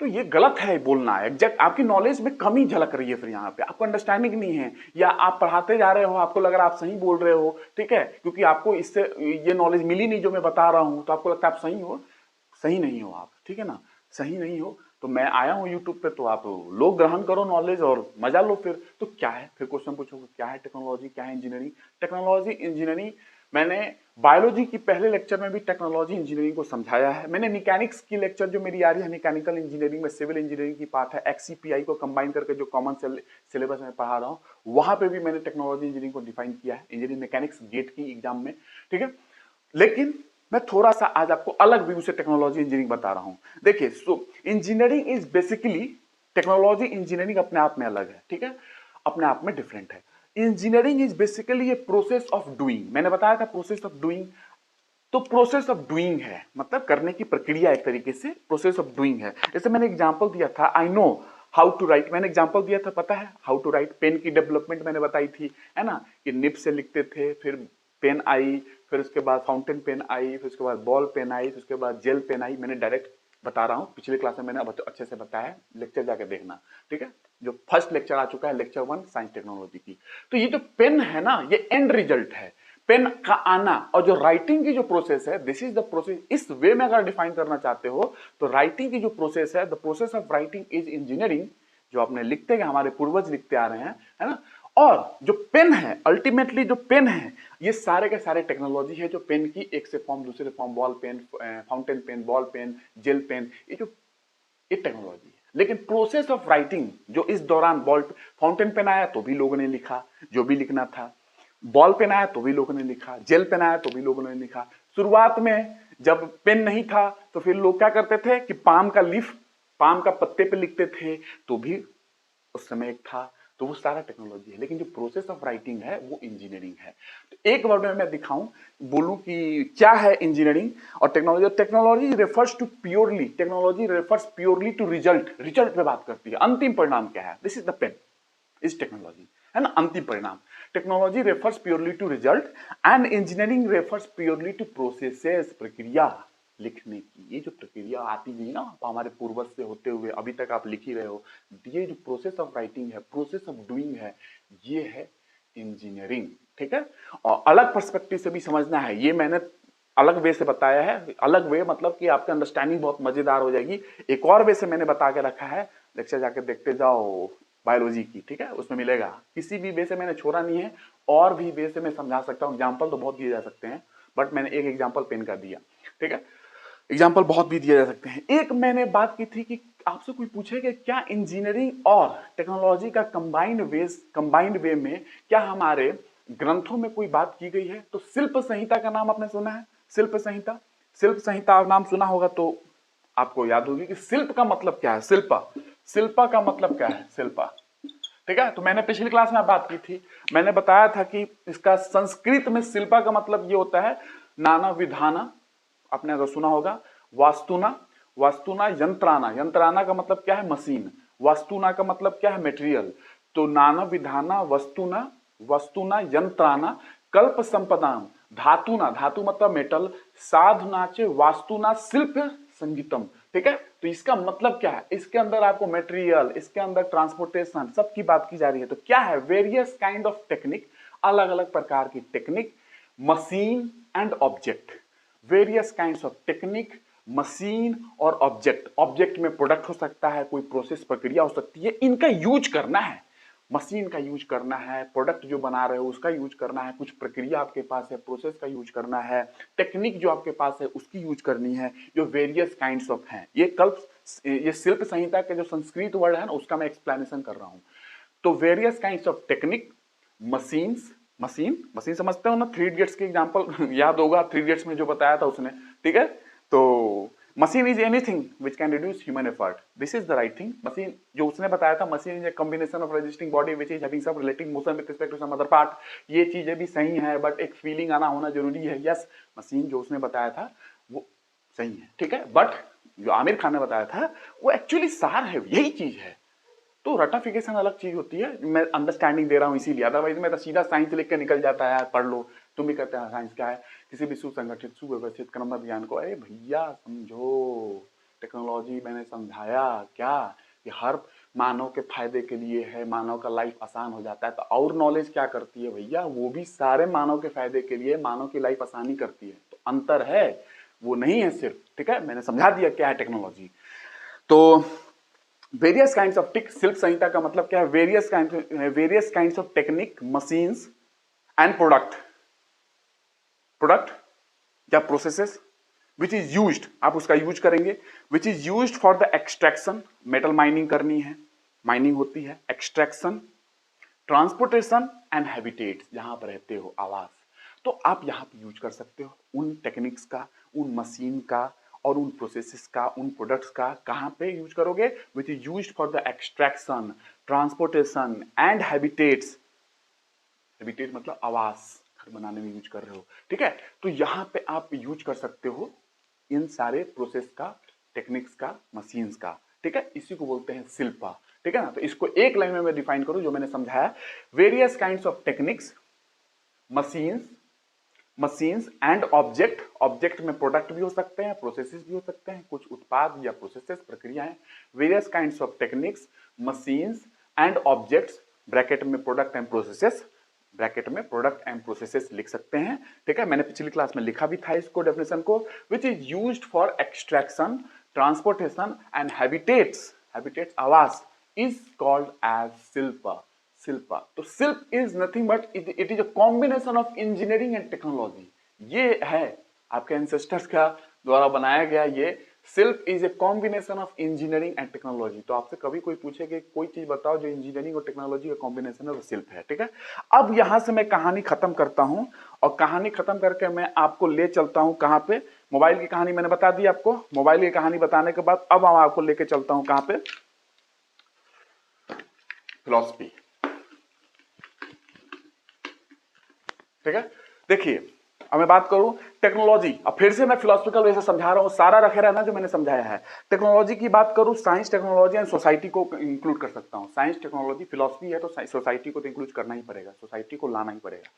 तो ये गलत है बोलना। एग्जैक्ट आपकी नॉलेज में कमी झलक रही है, फिर यहाँ पे आपको अंडरस्टैंडिंग नहीं है, या आप पढ़ाते जा रहे हो, आपको लग रहा है आप सही बोल रहे हो, ठीक है, क्योंकि आपको इससे ये नॉलेज मिली नहीं जो मैं बता रहा हूं, तो आपको लगता है आप सही हो। सही नहीं हो आप, ठीक है ना, सही नहीं हो। तो मैं आया हूं यूट्यूब पे, तो आप लोग ग्रहण करो नॉलेज और मजा लो। फिर तो क्या है, फिर क्वेश्चन पूछोगे क्या है टेक्नोलॉजी, क्या है इंजीनियरिंग? टेक्नोलॉजी इंजीनियरिंग, मैंने बायोलॉजी की पहले लेक्चर में भी टेक्नोलॉजी इंजीनियरिंग को समझाया है। मैंने मैकेनिक्स की लेक्चर जो मेरी आ रही है, मैकेनिकल इंजीनियरिंग में सिविल इंजीनियरिंग की पार्ट है, एक्सीपीआई को कंबाइन करके जो कॉमन सिलेबस में पढ़ा रहा हूँ, वहां पे भी मैंने टेक्नोलॉजी इंजीनियरिंग को डिफाइन किया है, इंजीनियरिंग मैकेनिक्स गेट की एग्जाम में, ठीक है। लेकिन मैं थोड़ा सा आज आपको अलग व्यू से टेक्नोलॉजी इंजीनियरिंग बता रहा हूं। देखिए, so engineering is basically, technology engineering अपने आप में अलग है, ठीक है, अपने आप में डिफरेंट है। Engineering is basically a process of doing, मैंने बताया था प्रोसेस ऑफ डूइंग। तो प्रोसेस ऑफ डूइंग है, मतलब करने की प्रक्रिया, एक तरीके से प्रोसेस ऑफ डूइंग है। जैसे मैंने एग्जांपल दिया था, I know how to write, मैंने एग्जांपल दिया था, पता है हाउ टू राइट, पेन की डेवलपमेंट मैंने बताई थी, है ना, कि निब से लिखते थे, फिर पेन आई, फिर उसके बाद फाउंटेन पेन आई, फिर उसके बाद बॉल पेन आई, फिर उसके बाद जेल पेन आई। मैंने डायरेक्ट बता रहा हूं, पिछले क्लास में मैंने अब अच्छे से बताया, लेक्चर जाके देखना, ठीक है, जो फर्स्ट लेक्चर आ चुका है, लेक्चर 1 साइंस टेक्नोलॉजी की। तो ये जो पेन है ना, ये एंड रिजल्ट है, पेन का आना। और जो राइटिंग की जो प्रोसेस है, दिस इज द प्रोसेस। इस वे में अगर डिफाइन करना चाहते हो तो राइटिंग की जो प्रोसेस है, the process of writing is engineering, जो अपने लिखते हैं, हमारे पूर्वज लिखते आ रहे हैं, है ना। और जो पेन है, अल्टीमेटली जो पेन है, ये सारे के सारे टेक्नोलॉजी है, जो पेन की एक से फॉर्म दूसरे form, ball pen, fountain pen, ball pen, gel pen, ये टेक्नोलॉजी है। लेकिन प्रोसेस ऑफ राइटिंग जो इस दौरान, बॉल फाउंटेन पेन आया तो भी लोगों ने लिखा जो भी लिखना था, बॉल पेन आया तो भी लोगों ने लिखा, जेल पेन आया तो भी लोगों ने लिखा। शुरुआत में जब पेन नहीं था तो फिर लोग क्या करते थे कि पाम का लीफ, पाम का पत्ते पे लिखते थे, तो भी उस समय एक था। तो वो सारा टेक्नोलॉजी है, लेकिन जो प्रोसेस ऑफ राइटिंग है वो इंजीनियरिंग है। तो एक वर्ड में मैं दिखाऊं, बोलूं कि क्या है इंजीनियरिंग और technology. Technology refers to purely, technology refers purely to result, result पे बात करती है, अंतिम परिणाम क्या है, this is the pen, is technology, है ना, अंतिम परिणाम। Technology refers purely to result and engineering refers purely to processes, प्रक्रिया लिखने की। ये जो प्रक्रिया आती गई ना हमारे पूर्वज से होते हुए अभी तक आप लिख ही रहे हो, ये जो प्रोसेस ऑफ राइटिंग है, प्रोसेस ऑफ डूइंग है, ये है इंजीनियरिंग, ठीक है। और अलग पर्सपेक्टिव से भी समझना है, ये मैंने अलग वे से बताया है। अलग वे मतलब कि आपका अंडरस्टैंडिंग बहुत मजेदार हो जाएगी। एक और वे से मैंने बता के रखा है, लेक्चर जाके देखते जाओ बायोलॉजी की, ठीक है, उसमें मिलेगा। किसी भी वे से मैंने छोड़ा नहीं है, और भी वे से मैं समझा सकता हूँ। एग्जाम्पल तो बहुत दिए जा सकते हैं, बट मैंने एक एग्जाम्पल पेन का दिया, ठीक है, एग्जाम्पल बहुत भी दिए जा सकते हैं। एक मैंने बात की थी कि आपसे कोई पूछे कि क्या इंजीनियरिंग और टेक्नोलॉजी का कंबाइंड वे में क्या हमारे ग्रंथों में कोई बात की गई है? तो शिल्प संहिता का नाम आपने सुना है? शिल्प संहिता, शिल्प संहिता नाम सुना होगा तो आपको याद होगी कि शिल्प का मतलब क्या है। शिल्पा, शिल्पा का मतलब क्या है? शिल्पा, ठीक है। तो मैंने पिछली क्लास में बात की थी, मैंने बताया था कि इसका संस्कृत में शिल्पा का मतलब ये होता है नाना विधाना, आपने अगर सुना होगा। वास्तुना, वास्तुना यंत्राना, यंत्राना का मतलब क्या है? मशीन। वास्तुना का मतलब क्या है? मटेरियल। तो नाना विधाना वस्तुना, वस्तुना यंत्राना, कल्प संपदाम, धातुना, धातु मतलब मेटल, साधुनाचे वास्तुना शिल्प संगीतम, ठीक है। तो इसका मतलब क्या है? इसके अंदर आपको मटेरियल, इसके अंदर ट्रांसपोर्टेशन, सब की बात की जा रही है। तो क्या है? वेरियस काइंड ऑफ टेक्निक, अलग अलग प्रकार की technique, machine and object, various kinds of technique, machine और ऑब्जेक्ट। ऑब्जेक्ट में प्रोडक्ट हो सकता है, कोई प्रोसेस प्रक्रिया हो सकती है, इनका यूज करना है। मशीन का यूज करना है, प्रोडक्ट जो बना रहे हो उसका यूज करना है, कुछ प्रक्रिया आपके पास है, प्रोसेस का यूज करना है, टेक्निक जो आपके पास है उसकी यूज करनी है, जो वेरियस काइंड्स ऑफ हैं। ये शिल्प संहिता के जो संस्कृत वर्ड है ना, उसका मैं एक्सप्लेनेशन कर रहा हूं। तो various kinds of technique, machines, machine, machine समझते हो ना, थ्री इडियट्स के एग्जांपल याद होगा, थ्री इडियट्स में जो बताया था उसने, ठीक है। तो machine is anything which can reduce human effort, this is the right thing. Machine जो उसने बताया था, machine is a combination of resisting body which is having some relative motion with respect to some other part, ये चीजें भी सही है, but एक फीलिंग आना होना जरूरी है। यस, मशीन जो उसने बताया था वो सही है, ठीक है, बट जो आमिर खान ने बताया था वो एक्चुअली सार है, यही चीज है। तो रटाफिकेशन अलग चीज होती है, मैं अंडरस्टैंडिंग दे रहा हूँ इसीलिए, अदरवाइज मैं तो सीधा साइंस लिख के निकल जाता है, यार पढ़ लो, तुम भी कहते हैं साइंस क्या है, किसी भी सुसंगठित सुव्यवस्थित क्रम अभियान को। अरे भैया समझो, टेक्नोलॉजी मैंने समझाया क्या कि हर मानव के फायदे के लिए है, मानव का लाइफ आसान हो जाता है। तो और नॉलेज क्या करती है भैया, वो भी सारे मानव के फायदे के लिए, मानव की लाइफ आसानी करती है। तो अंतर है, वो नहीं है सिर्फ, ठीक है, मैंने समझा दिया क्या है टेक्नोलॉजी। तो various kinds of tech, Shilpa Samhita का मतलब क्या है, various kinds of technique, machines and product या प्रोसेसेस विच इज यूज्ड, आप उसका यूज करेंगे, which is used for the extraction, metal mining करनी है, माइनिंग होती है, एक्सट्रैक्शन, ट्रांसपोर्टेशन एंड हैबिटेट, जहां पर रहते हो, आवास। तो आप यहां पर यूज कर सकते हो उन टेक्निक्स का, उन मशीन का और उन प्रोसेसेस का, उन प्रोडक्ट्स का। कहां पे यूज करोगे, विच is used for the extraction, transportation and habitats, habitat मतलब आवास, घर बनाने में यूज कर रहे हो, ठीक है। तो यहां पे आप यूज कर सकते हो इन सारे प्रोसेस का, टेक्निक्स का, मशीन्स का, ठीक है, इसी को बोलते हैं शिल्पा, ठीक है ना। तो इसको एक लाइन में मैं डिफाइन करूं जो मैंने समझाया, various kinds of techniques, machines and object, object में प्रोडक्ट भी हो सकते हैं, प्रोसेसेस भी हो सकते हैं, कुछ उत्पाद या प्रोसेसेस, प्रक्रियाएं। Various kinds of techniques, machines and objects, bracket में प्रोडक्ट एंड प्रोसेसेस, ब्रैकेट में प्रोडक्ट एंड प्रोसेसेस लिख सकते हैं, ठीक है, मैंने पिछली क्लास में लिखा भी था इसको, डेफिनेशन को, which is used for extraction, transportation and habitats, habitats आवास, is called as Shilpa, Shilpa. तो shilp is nothing but it is a combination of engineering and technology, ये है आपके एंसेस्टर्स का द्वारा बनाया गया, ये शिल्प is a combination of engineering and technology. तो आपसे कभी कोई पूछे कि कोई चीज बताओ जो इंजीनियरिंग और टेक्नोलॉजी का कॉम्बिनेशन है, वो शिल्प है, ठीक है। अब यहां से मैं कहानी खत्म करता हूं, और कहानी खत्म करके मैं आपको ले चलता हूं कहां पे, मोबाइल की कहानी मैंने बता दी आपको, मोबाइल की कहानी बताने के बाद अब मैं आपको लेके चलता हूं कहां पे, फिलॉसफी, ठीक है। देखिए अब मैं बात करूं टेक्नोलॉजी, अब फिर से मैं फिलोसफिकल वे से समझा रहा हूं, सारा रखे रहना जो मैंने समझाया है। टेक्नोलॉजी की बात करूं, साइंस, टेक्नोलॉजी एंड सोसाइटी को इंक्लूड कर सकता हूं। साइंस, टेक्नोलॉजी, फिलोसफी है तो सोसाइटी को तो इंक्लूड करना ही पड़ेगा, सोसाइटी को लाना ही पड़ेगा।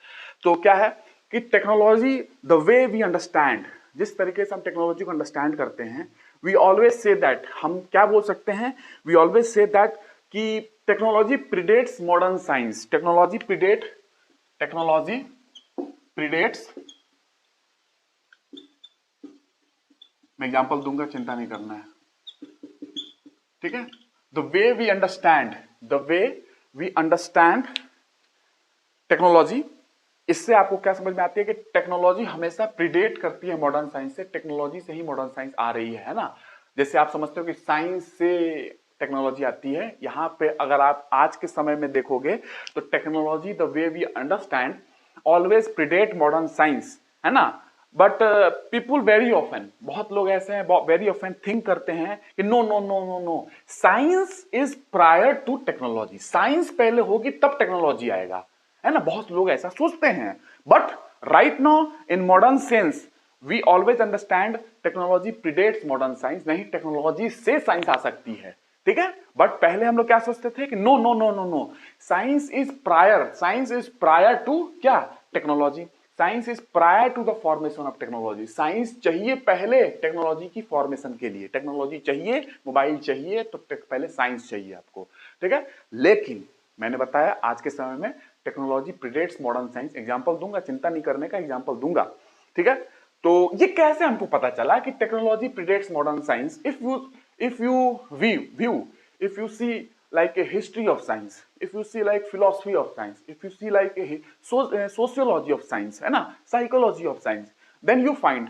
तो क्या है कि technology, the way we understand, जिस तरीके से हम टेक्नोलॉजी को अंडरस्टैंड करते हैं, वी ऑलवेज से दैट, हम क्या बोल सकते हैं, वी ऑलवेज से दैट कि technology predates modern science, technology predates, मैं एग्जांपल दूंगा, चिंता नहीं करना है, ठीक है। The way we understand technology, इससे आपको क्या समझ में आती है कि टेक्नोलॉजी हमेशा प्रीडेट करती है मॉडर्न साइंस से, टेक्नोलॉजी से ही मॉडर्न साइंस आ रही है ना। जैसे आप समझते हो कि साइंस से टेक्नोलॉजी आती है, यहां पे अगर आप आज के समय में देखोगे तो technology, the way we understand, always predate modern science, है ना। बट पीपुल वेरी ऑफन, बहुत लोग ऐसे हैं, वेरी ऑफन थिंक करते हैं कि no no no no no, science is prior to technology, science पहले होगी तब टेक्नोलॉजी आएगा, है ना। बहुत लोग ऐसा सोचते हैं, but right now in modern sense we always understand technology predates modern science, नहीं टेक्नोलॉजी से साइंस आ सकती है, ठीक है। बट पहले हम लोग क्या सोचते थे कि no no no no no, science is prior to क्या, technology, science is prior to the formation of technology, science चाहिए पहले टेक्नोलॉजी की फॉर्मेशन के लिए, टेक्नोलॉजी चाहिए, मोबाइल चाहिए तो पहले साइंस चाहिए आपको, ठीक है। लेकिन मैंने बताया आज के समय में technology predates modern science, example दूंगा, चिंता नहीं करने का, एग्जांपल दूंगा, ठीक है। तो ये कैसे हमको पता चला कि technology predates modern science, if you see like a history of science, if you see like philosophy of science, if you see like a sociology of science, है ना, psychology of science, then you find,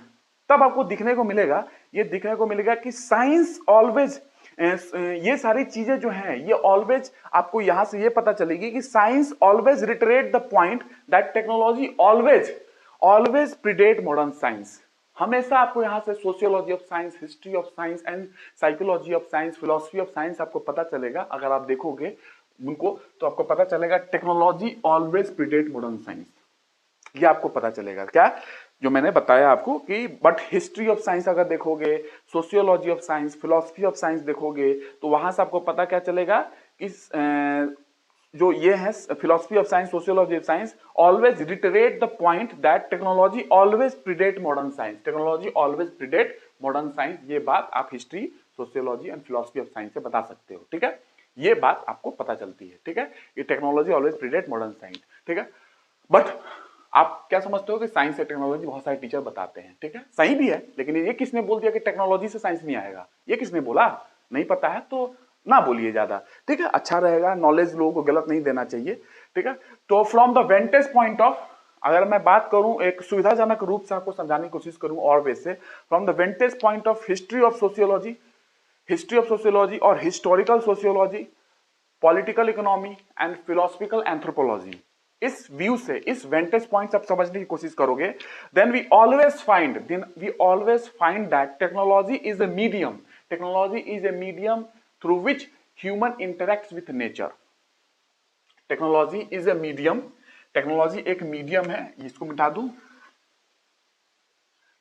तब आपको दिखने को मिलेगा, ये दिखने को मिलेगा कि साइंस ऑलवेज, ये सारी चीजें जो हैं ये ऑलवेज, आपको यहां से ये पता चलेगी कि science always reiterate the point that technology always predate modern science. हमेशा आपको यहाँ से sociology of science, history of science and psychology of science, philosophy of science आपको पता चलेगा। अगर आप देखोगे उनको तो आपको पता चलेगा technology always predate modern science, ये आपको पता चलेगा। क्या जो मैंने बताया आपको कि बट हिस्ट्री ऑफ साइंस अगर देखोगे, sociology of science, philosophy of science देखोगे तो वहां से आपको पता क्या चलेगा कि जो ये है philosophy of science, sociology of science always reiterate the point that technology always predate modern science, technology always predate modern science. ये बात आप history, sociology and philosophy of science से बता सकते हो, ठीक है। ये बात आपको पता चलती है, ठीक है, ये technology always predate modern science, ठीक है। बट आप क्या समझते हो कि साइंस से टेक्नोलॉजी बहुत सारे टीचर बताते हैं, ठीक है, सही भी है, लेकिन ये किसने बोल दिया कि टेक्नोलॉजी से साइंस नहीं आएगा? ये किसने बोला? नहीं पता है तो ना बोलिए ज्यादा, ठीक है, अच्छा रहेगा, नॉलेज लोगों को गलत नहीं देना चाहिए, ठीक है। तो from the vantage point of, अगर मैं बात करूं एक सुविधाजनक रूप से आपको समझाने की कोशिश करूं और वैसे, from the vantage point of history of sociology, history of sociology और historical sociology, political economy and philosophical anthropology, इस व्यू से, इस वेंटेज पॉइंट से आप समझने की कोशिश करोगे, then we always find that technology is a medium, technology is a medium through which human interacts with nature. Technology is a medium, technology एक मीडियम है, इसको मिटा दूं,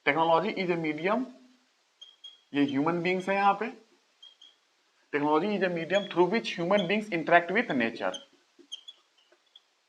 टेक्नोलॉजी इज ए मीडियम, ये ह्यूमन बींग्स है यहां पे, technology is a medium through which human beings interact with nature,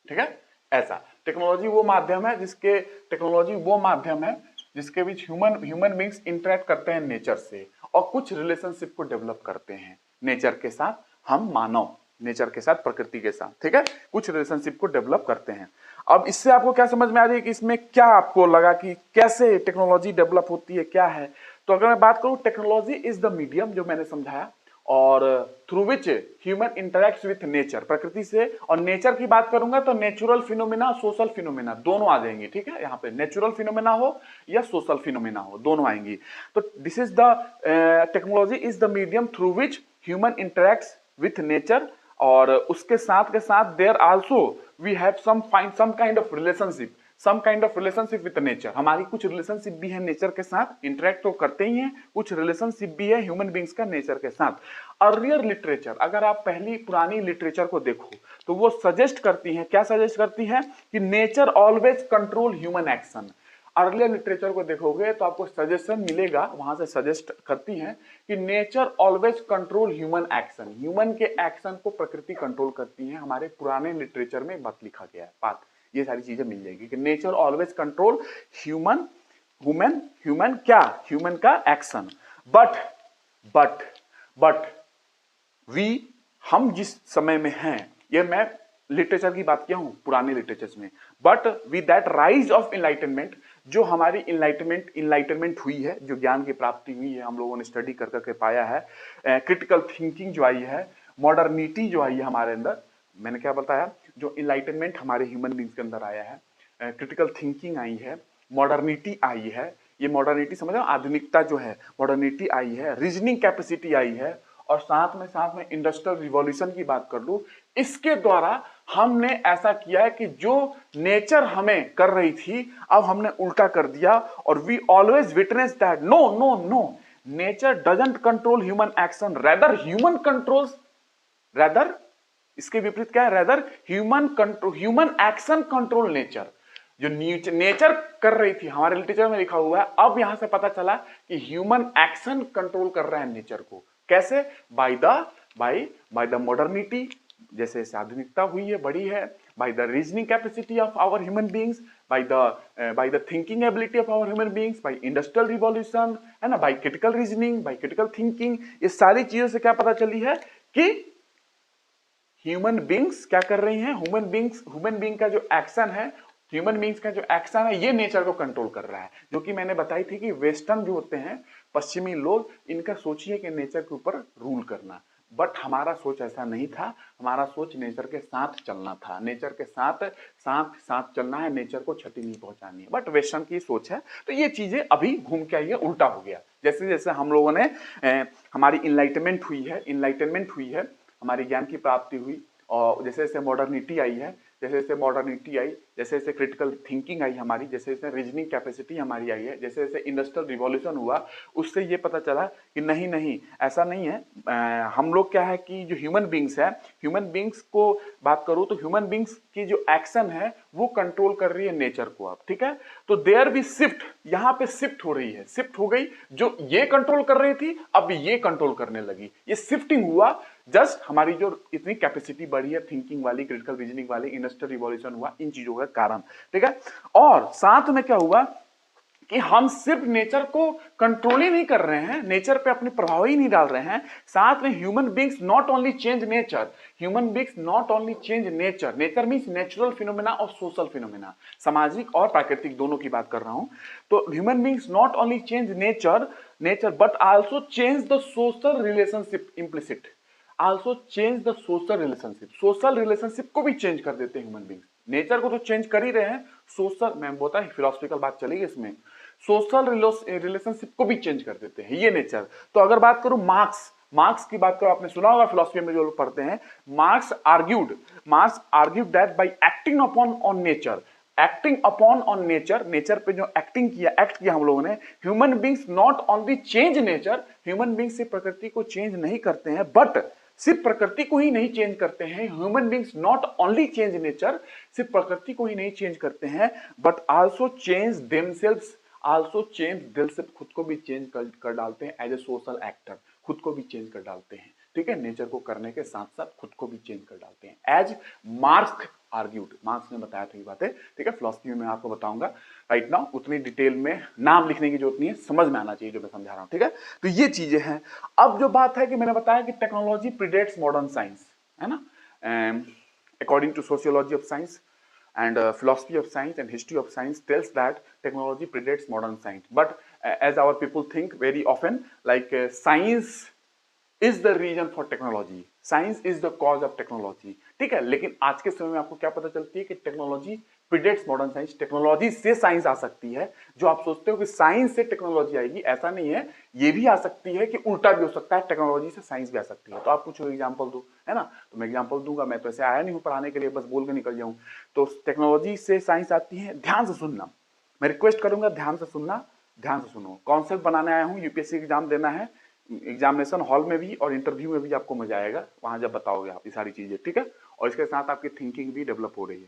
ठीक है। ऐसा टेक्नोलॉजी वो माध्यम है जिसके, टेक्नोलॉजी वो माध्यम है जिसके बीच ह्यूमन बींग्स इंटरेक्ट करते हैं नेचर से और कुछ रिलेशनशिप को डेवलप करते हैं नेचर के साथ, हम मानव नेचर के साथ, प्रकृति के साथ, ठीक है, कुछ रिलेशनशिप को डेवलप करते हैं। अब इससे आपको क्या समझ में आ रही है कि इसमें क्या आपको लगा कि कैसे टेक्नोलॉजी डेवलप होती है, क्या है? तो अगर मैं बात करूं, टेक्नोलॉजी इज द मीडियम, जो मैंने समझाया, और through which human interacts with nature, प्रकृति से, और नेचर की बात करूंगा तो नेचुरल फिनोमेना, सोशल फिनोमेना दोनों आ जाएंगे, ठीक है, यहाँ पे नेचुरल फिनोमेना हो या सोशल फिनोमेना हो, दोनों आएंगी। तो this is the technology is the medium through which human interacts with nature, और उसके साथ के साथ there also we have some kind of relationship, some kind of relationship with nature, हमारी कुछ रिलेशनशिप भी है नेचर के साथ, इंटरेक्ट तो करते ही हैं, कुछ रिलेशनशिप भी है ह्यूमन बींग्स का नेचर के साथ। अर्लियर लिटरेचर, अगर आप पहली पुरानी लिटरेचर को देखो तो वो सजेस्ट करती है, क्या सजेस्ट करती है कि nature always control human action. Earlier literature को देखोगे तो आपको सजेशन मिलेगा, वहां से सजेस्ट करती है कि nature always control human action, human के एक्शन को प्रकृति कंट्रोल करती है। हमारे पुराने लिटरेचर में बात लिखा गया है, बात ये सारी चीजें मिल जाएगी कि नेचर ऑलवेज कंट्रोल ह्यूमन क्या, ह्यूमन का एक्शन। बट वी, हम जिस समय में हैं, ये मैं लिटरेचर की बात किया हूं पुराने लिटरेचर्स में, but with that rise of enlightenment, जो हमारी इनलाइटनमेंट हुई है, जो ज्ञान की प्राप्ति हुई है, हम लोगों ने स्टडी कर करके पाया है, क्रिटिकल थिंकिंग जो आई है, मॉडर्निटी जो आई है हमारे अंदर, मैंने क्या बताया, जो इनलाइटनमेंट हमारे ह्यूमन बींग्स के अंदर आया है, क्रिटिकल थिंकिंग आई है, मॉडर्निटी आई है, ये मॉडर्निटी समझ रहे हो, आधुनिकता जो है, मॉडर्निटी आई है, रीजनिंग कैपेसिटी आई है, और साथ में इंडस्ट्रियल रिवॉल्यूशन की बात कर लूं, इसके द्वारा हमने ऐसा किया है कि जो नेचर हमें कर रही थी अब हमने उल्टा कर दिया, और we always witness that no no no, nature doesn't control human action, rather human controls, rather इसके विपरीत क्या है, rather human action control nature. जो नेचर कर रही थी, हमारे लिटरेचर में लिखा हुआ है, अब यहां से पता चला कि ह्यूमन एक्शन कंट्रोल कर रहा है नेचर को। कैसे? बाय द मॉडर्निटी, जैसे जैसे आधुनिकता हुई है, बढ़ी है, by the reasoning capacity of our human beings, by the thinking ability of our human beings, by industrial revolution, है ना, by critical reasoning, by critical thinking, ये सारी चीजों से क्या पता चली है कि ह्यूमन बींग्स क्या कर रही हैं, ह्यूमन बींग का जो एक्शन है, ह्यूमन बींग्स का जो एक्शन है, ये नेचर को कंट्रोल कर रहा है। जो कि मैंने बताई थी कि वेस्टर्न जो होते हैं, पश्चिमी लोग, इनका सोचिए कि नेचर के ऊपर रूल करना, बट हमारा सोच ऐसा नहीं था, हमारा सोच नेचर के साथ चलना था, नेचर के साथ चलना है, नेचर को क्षति नहीं पहुंचानी है, बट वेस्टर्न की सोच है। तो ये चीजें अभी घूम के आई है, उल्टा हो गया। जैसे जैसे हम लोगों ने हमारी इनलाइटनमेंट हुई है, हमारी ज्ञान की प्राप्ति हुई, और जैसे जैसे मॉडर्निटी आई है, जैसे जैसे मॉडर्निटी आई, जैसे जैसे क्रिटिकल थिंकिंग आई हमारी, जैसे जैसे रीजनिंग कैपेसिटी हमारी आई है, जैसे जैसे इंडस्ट्रियल रिवॉल्यूशन हुआ, उससे ये पता चला कि नहीं नहीं ऐसा नहीं है। हम लोग क्या है कि जो ह्यूमन बींग्स है, ह्यूमन बींग्स को बात करूं तो ह्यूमन बींग्स की जो एक्शन है वो कंट्रोल कर रही है नेचर को अब, ठीक है। तो देयर भी शिफ्ट, यहां पे शिफ्ट हो रही है, शिफ्ट हो गई, जो ये कंट्रोल कर रही थी अब ये कंट्रोल करने लगी, ये शिफ्टिंग हुआ। जस्ट हमारी जो इतनी कैपेसिटी बढ़ी है थिंकिंग वाली, क्रिटिकल रीजनिंग वाली, इंडस्ट्रियल रिवॉल्यूशन हुआ इन चीजों का कारण, ठीक है। और साथ में क्या हुआ कि हम सिर्फ नेचर को कंट्रोल ही नहीं कर रहे हैं, नेचर पे अपने प्रभाव ही नहीं डाल रहे हैं, साथ में human beings not only change nature, human beings not only change nature, nature means natural phenomena और सोशल फिनोमेना, सामाजिक और प्राकृतिक दोनों की बात कर रहा हूं। तो human beings not only change nature but also change the social relationship implicit, also change the social relationship को भी चेंज कर देते हैं ह्यूमन बींग्स। नेचर को तो चेंज कर ही रहे हैं, सोशल, मैं बोलता है फिलोसफिकल बात चलेगी इसमें, सोशल रिलेशनशिप को भी चेंज कर देते हैं ये नेचर। तो अगर बात करूं मार्क्स की बात करो, आपने सुना होगा फिलोसफी में जो लोग पढ़ते हैं, marks argued that bye acting upon on nature, acting upon on nature, nature पे जो एक्ट किया हम लोगों ने, human beings not only change nature, human beings से प्रकृति को चेंज नहीं करते हैं, बट सिर्फ प्रकृति को ही नहीं चेंज करते हैं, human beings not only change nature, सिर्फ प्रकृति को ही नहीं चेंज करते हैं, but also change themselves, also change दिल से खुद को भी चेंज कर डालते हैं, एज ए सोशल एक्टर खुद को भी चेंज कर डालते हैं, ठीक है। नेचर को करने के साथ साथ खुद को भी चेंज कर डालते हैं, एज मार्क्स आर्ग्यूड, मार्क्स ने बताया था ये बातें, ठीक है। फिलोसफी में मैं आपको बताऊंगा राइट नाउ, उतनी डिटेल में नाम लिखने की जरूरत नहीं है, समझ में आना चाहिए जो मैं समझा रहा हूं, ठीक है। तो ये चीजें हैं। अब जो बात है कि मैंने बताया कि टेक्नोलॉजी प्रीडेट्स मॉडर्न साइंस, है ना, according to sociology of science and philosophy of science and history of science tells that technology predates modern science, but as our people think very often, like science is the reason for technology, science is the cause of technology, ठीक है। लेकिन आज के समय में आपको क्या पता चलती है कि technology predates modern science, technology से साइंस आ सकती है। जो आप सोचते हो कि साइंस से टेक्नोलॉजी आएगी, ऐसा नहीं है, ये भी आ सकती है कि उल्टा भी हो सकता है, टेक्नोलॉजी से साइंस भी आ सकती है। तो आप कुछ एग्जांपल दो, है ना, तो मैं एग्जांपल दूंगा, मैं तो ऐसे आया नहीं हूं पढ़ाने के लिए बस बोल के निकल जाऊं। तो टेक्नोलॉजी से साइंस आती है, ध्यान से सुनना, मैं रिक्वेस्ट करूंगा ध्यान से सुनना, ध्यान से सुनो, कॉन्सेप्ट बनाने आया हूं, यूपीएससी एग्जाम देना है, एग्जामिनेशन हॉल में भी और इंटरव्यू में भी आपको मजा आएगा वहां जब बताओगे आप ये सारी चीजें, ठीक है। और इसके साथ आपकी थिंकिंग भी डेवलप हो रही है।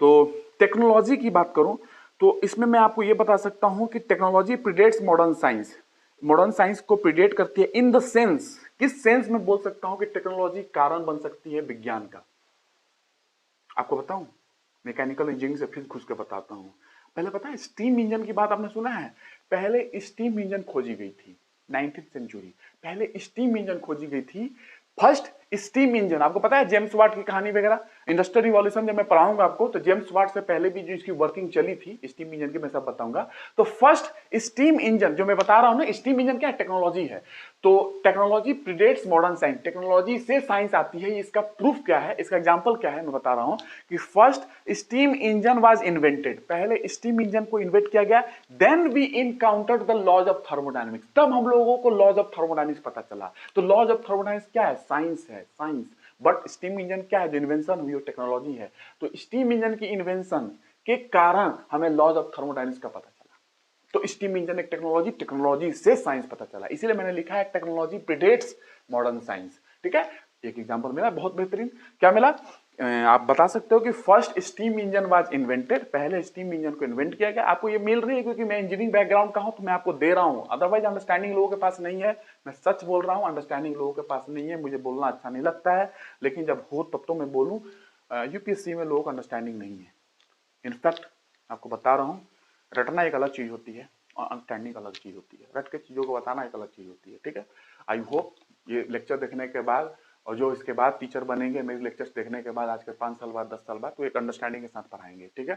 तो टेक्नोलॉजी की बात करूं तो इसमें मैं आपको ये बता सकता हूं कि technology predates modern science, modern science को प्रीडेट करती है इन द सेंस, किस सेंस में बोल सकता हूं कि टेक्नोलॉजी कारण बन सकती है विज्ञान का। आपको बताऊं, मैकेनिकल इंजीनियरिंग से फिर घुस के बताता हूं। पहले पता है स्टीम इंजन की बात आपने सुना है, पहले स्टीम इंजन खोजी गई थी 19th सेंचुरी, पहले स्टीम इंजन खोजी गई थी, फर्स्ट स्टीम इंजन। आपको पता है जेम्स वाट की कहानी वगैरह, इंडस्ट्रियल रिवॉल्यूशन जब मैं पढ़ाऊंगा आपको तो जेम्स वाट से पहले भी जो इसकी वर्किंग चली थी स्टीम इंजन की मैं सब बताऊंगा। तो फर्स्ट स्टीम इंजन जो मैं बता रहा हूं ना, स्टीम इंजन क्या है, टेक्नोलॉजी है। तो technology predates modern science, technology से साइंस आती है। इसका प्रूफ क्या है, इसका एग्जांपल क्या है, मैं बता रहा हूं कि first steam engine was invented, पहले स्टीम इंजन को इन्वेंट किया गया, then we encountered the laws of thermodynamics, तब हम लोगों को लॉज ऑफ थर्मोडायनेमिक्स पता चला। तो लॉज ऑफ थर्मोडायनेमिक्स क्या है, साइंस है, साइंस। बट स्टीम इंजन क्या है, जो इन्वेंशन हुई वो टेक्नोलॉजी है। तो स्टीम इंजन की इन्वेंशन के कारण हमें लॉज ऑफ थर्मोडायनेमिक्स का पता चला। तो स्टीम इंजन एक टेक्नोलॉजी, टेक्नोलॉजी से साइंस पता चला, इसीलिए मैंने लिखा है टेक्नोलॉजी प्रीडेट्स मॉडर्न साइंस, ठीक है। एक एग्जांपल मिला बहुत बेहतरीन, क्या मिला, आप बता सकते हो कि first steam engine was invented, पहले स्टीम इंजन को इन्वेंट किया गया। आपको ये मिल रही है क्योंकि मैं इंजीनियरिंग बैकग्राउंड का हूं तो मैं आपको दे रहा हूं, अदरवाइज अंडरस्टैंडिंग लोगों के पास नहीं है। मैं सच बोल रहा हूं, अंडरस्टैंडिंग लोगों के पास नहीं है, मुझे बोलना अच्छा नहीं लगता है, लेकिन जब हो तब तो मैं बोलूं। यूपीएससी में लोगों को अंडरस्टैंडिंग नहीं है। इनफैक्ट आपको बता रहा हूं, रटना एक अलग चीज होती है और अंडरस्टैंडिंग अलग चीज होती है, रट के चीजों को बताना एक अलग चीज होती है, ठीक है। आई होप ये लेक्चर देखने के बाद और जो इसके बाद टीचर बनेंगे मेरे लेक्चर्स देखने के बाद, आज के 5 साल बाद 10 साल बाद, तो एक अंडरस्टैंडिंग के साथ पढ़ाएंगे, ठीक है।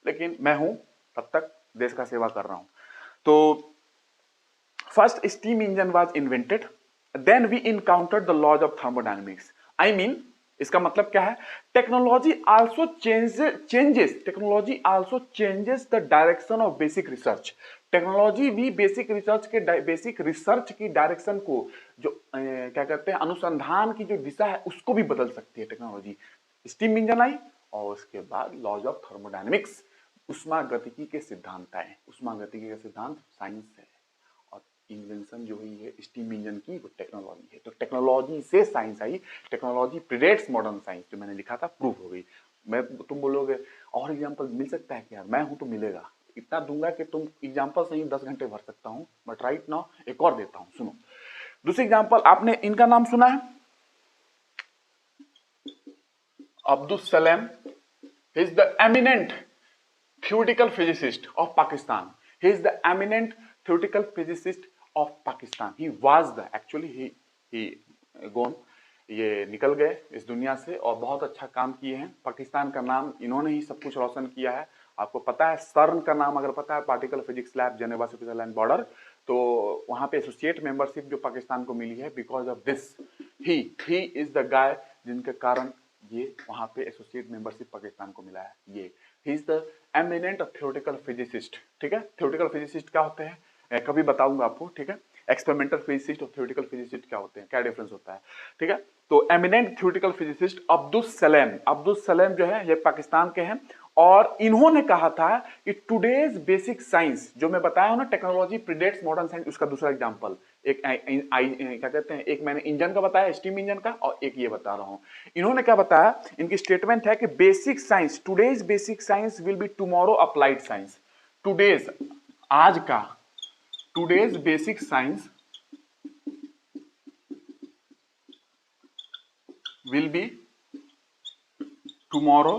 लेकिन मैं हूं तब तक देश का सेवा कर रहा हूं। तो first steam engine was invented, then we encountered the laws of thermodynamics. I mean इसका मतलब क्या है, technology also changes, technology also changes the direction of basic research. टेक्नोलॉजी भी बेसिक रिसर्च की डायरेक्शन को, जो क्या कहते हैं, अनुसंधान की जो दिशा है उसको भी बदल सकती है टेक्नोलॉजी। स्टीम इंजन आई, और उसके बाद लॉज ऑफ थर्मोडायनेमिक्स, उष्मागतिकी के सिद्धांत आए। उष्मागतिकी का सिद्धांत साइंस है, और इन्वेंशन जो हुई है स्टीम इंजन की, वो टेक्नोलॉजी है। तो टेक्नोलॉजी से साइंस आई, टेक्नोलॉजी प्रीडेट्स मॉडर्न साइंस, जो मैंने लिखा था प्रूव हो गई। मैं, तुम बोलोगे और एग्जाम्पल मिल सकता है क्या? मैं हूं तो मिलेगा, इतना दूंगा कि तुम एग्जाम्पल से ही 10 घंटे भर सकता हूं, बट राइट नाउ एक और देता हूं, सुनो। दूसरी एग्जाम्पल, आपने इनका नाम सुना है, अब्दुल सलाम। ही is the eminent theoretical physicist of Pakistan. He is the eminent theoretical physicist of Pakistan. He was the actually he gone, ये निकल गए इस दुनिया से, और बहुत अच्छा काम किए हैं। पाकिस्तान का नाम इन्होंने ही सब कुछ रोशन किया है। आपको पता है सर्न का नाम अगर पता है, particle physics lab Geneva Switzerland border, तो वहां पे एसोसिएट मेंबरशिप जो पाकिस्तान को मिली है because of this. He is the guy जिनके कारण ये वहां पे एसोसिएट मेंबरशिप पाकिस्तान को मिला है। ये ही is the eminent theoretical physicist. ठीक है, थ्योरेटिकल फिजिसिस्ट क्या होते हैं कभी बताऊंगा आपको। ठीक है, एक्सपेरिमेंटल फिजिसिस्ट और थ्योरेटिकल फिजिसिस्ट क्या होते हैं, क्या डिफरेंस होता है। ठीक है, तो eminent theoretical physicist Abdul Salam जो है ये पाकिस्तान के हैं, और इन्होंने कहा था कि टुडेज बेसिक साइंस, जो मैं बताया हूं ना टेक्नोलॉजी प्रीडेट्स मॉडर्न साइंस, उसका दूसरा एग्जांपल एक क्या कहते हैं, एक मैंने इंजन का बताया, स्टीम इंजन का, और एक ये बता रहा हूं। इन्होंने क्या बताया, इनकी स्टेटमेंट है कि basic science, today's basic science will be tomorrow applied science. Today's, आज का, today's basic science will be tomorrow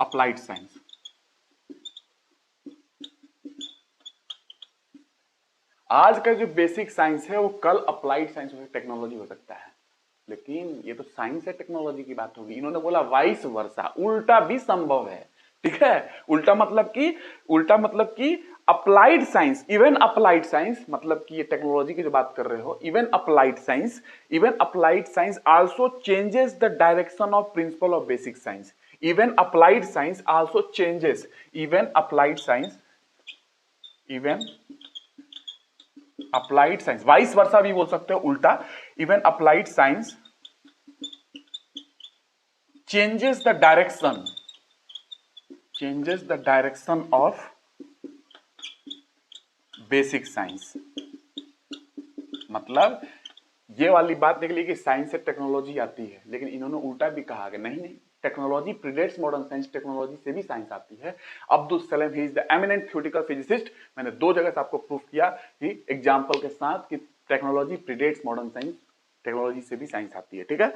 applied science. आज का जो बेसिक साइंस है वो कल अप्लाइड साइंस हो, टेक्नोलॉजी हो सकता है। लेकिन ये तो साइंस है टेक्नोलॉजी की बात होगी। इन्होंने बोला वाइस वर्सा, उल्टा भी संभव है। ठीक है, उल्टा मतलब कि applied science, even applied science, मतलब कि ये टेक्नोलॉजी की जो बात कर रहे हो, even applied science also changes the direction of principle of basic science. Even applied science also changes, even applied science, vice versa भी बोल सकते हो, उल्टा। Even applied science changes the direction of basic science. मतलब ये वाली बात निकली कि साइंस से टेक्नोलॉजी आती है, लेकिन इन्होंने उल्टा भी कहा कि नहीं, technology predates modern science, technology से भी साइंस आती है। अब्दुल सलाम, ही is the eminent theoretical physicist. मैंने 2 जगह से आपको प्रूफ किया कि एग्जांपल के साथ कि technology predates modern science, technology से भी साइंस आती है। ठीक है,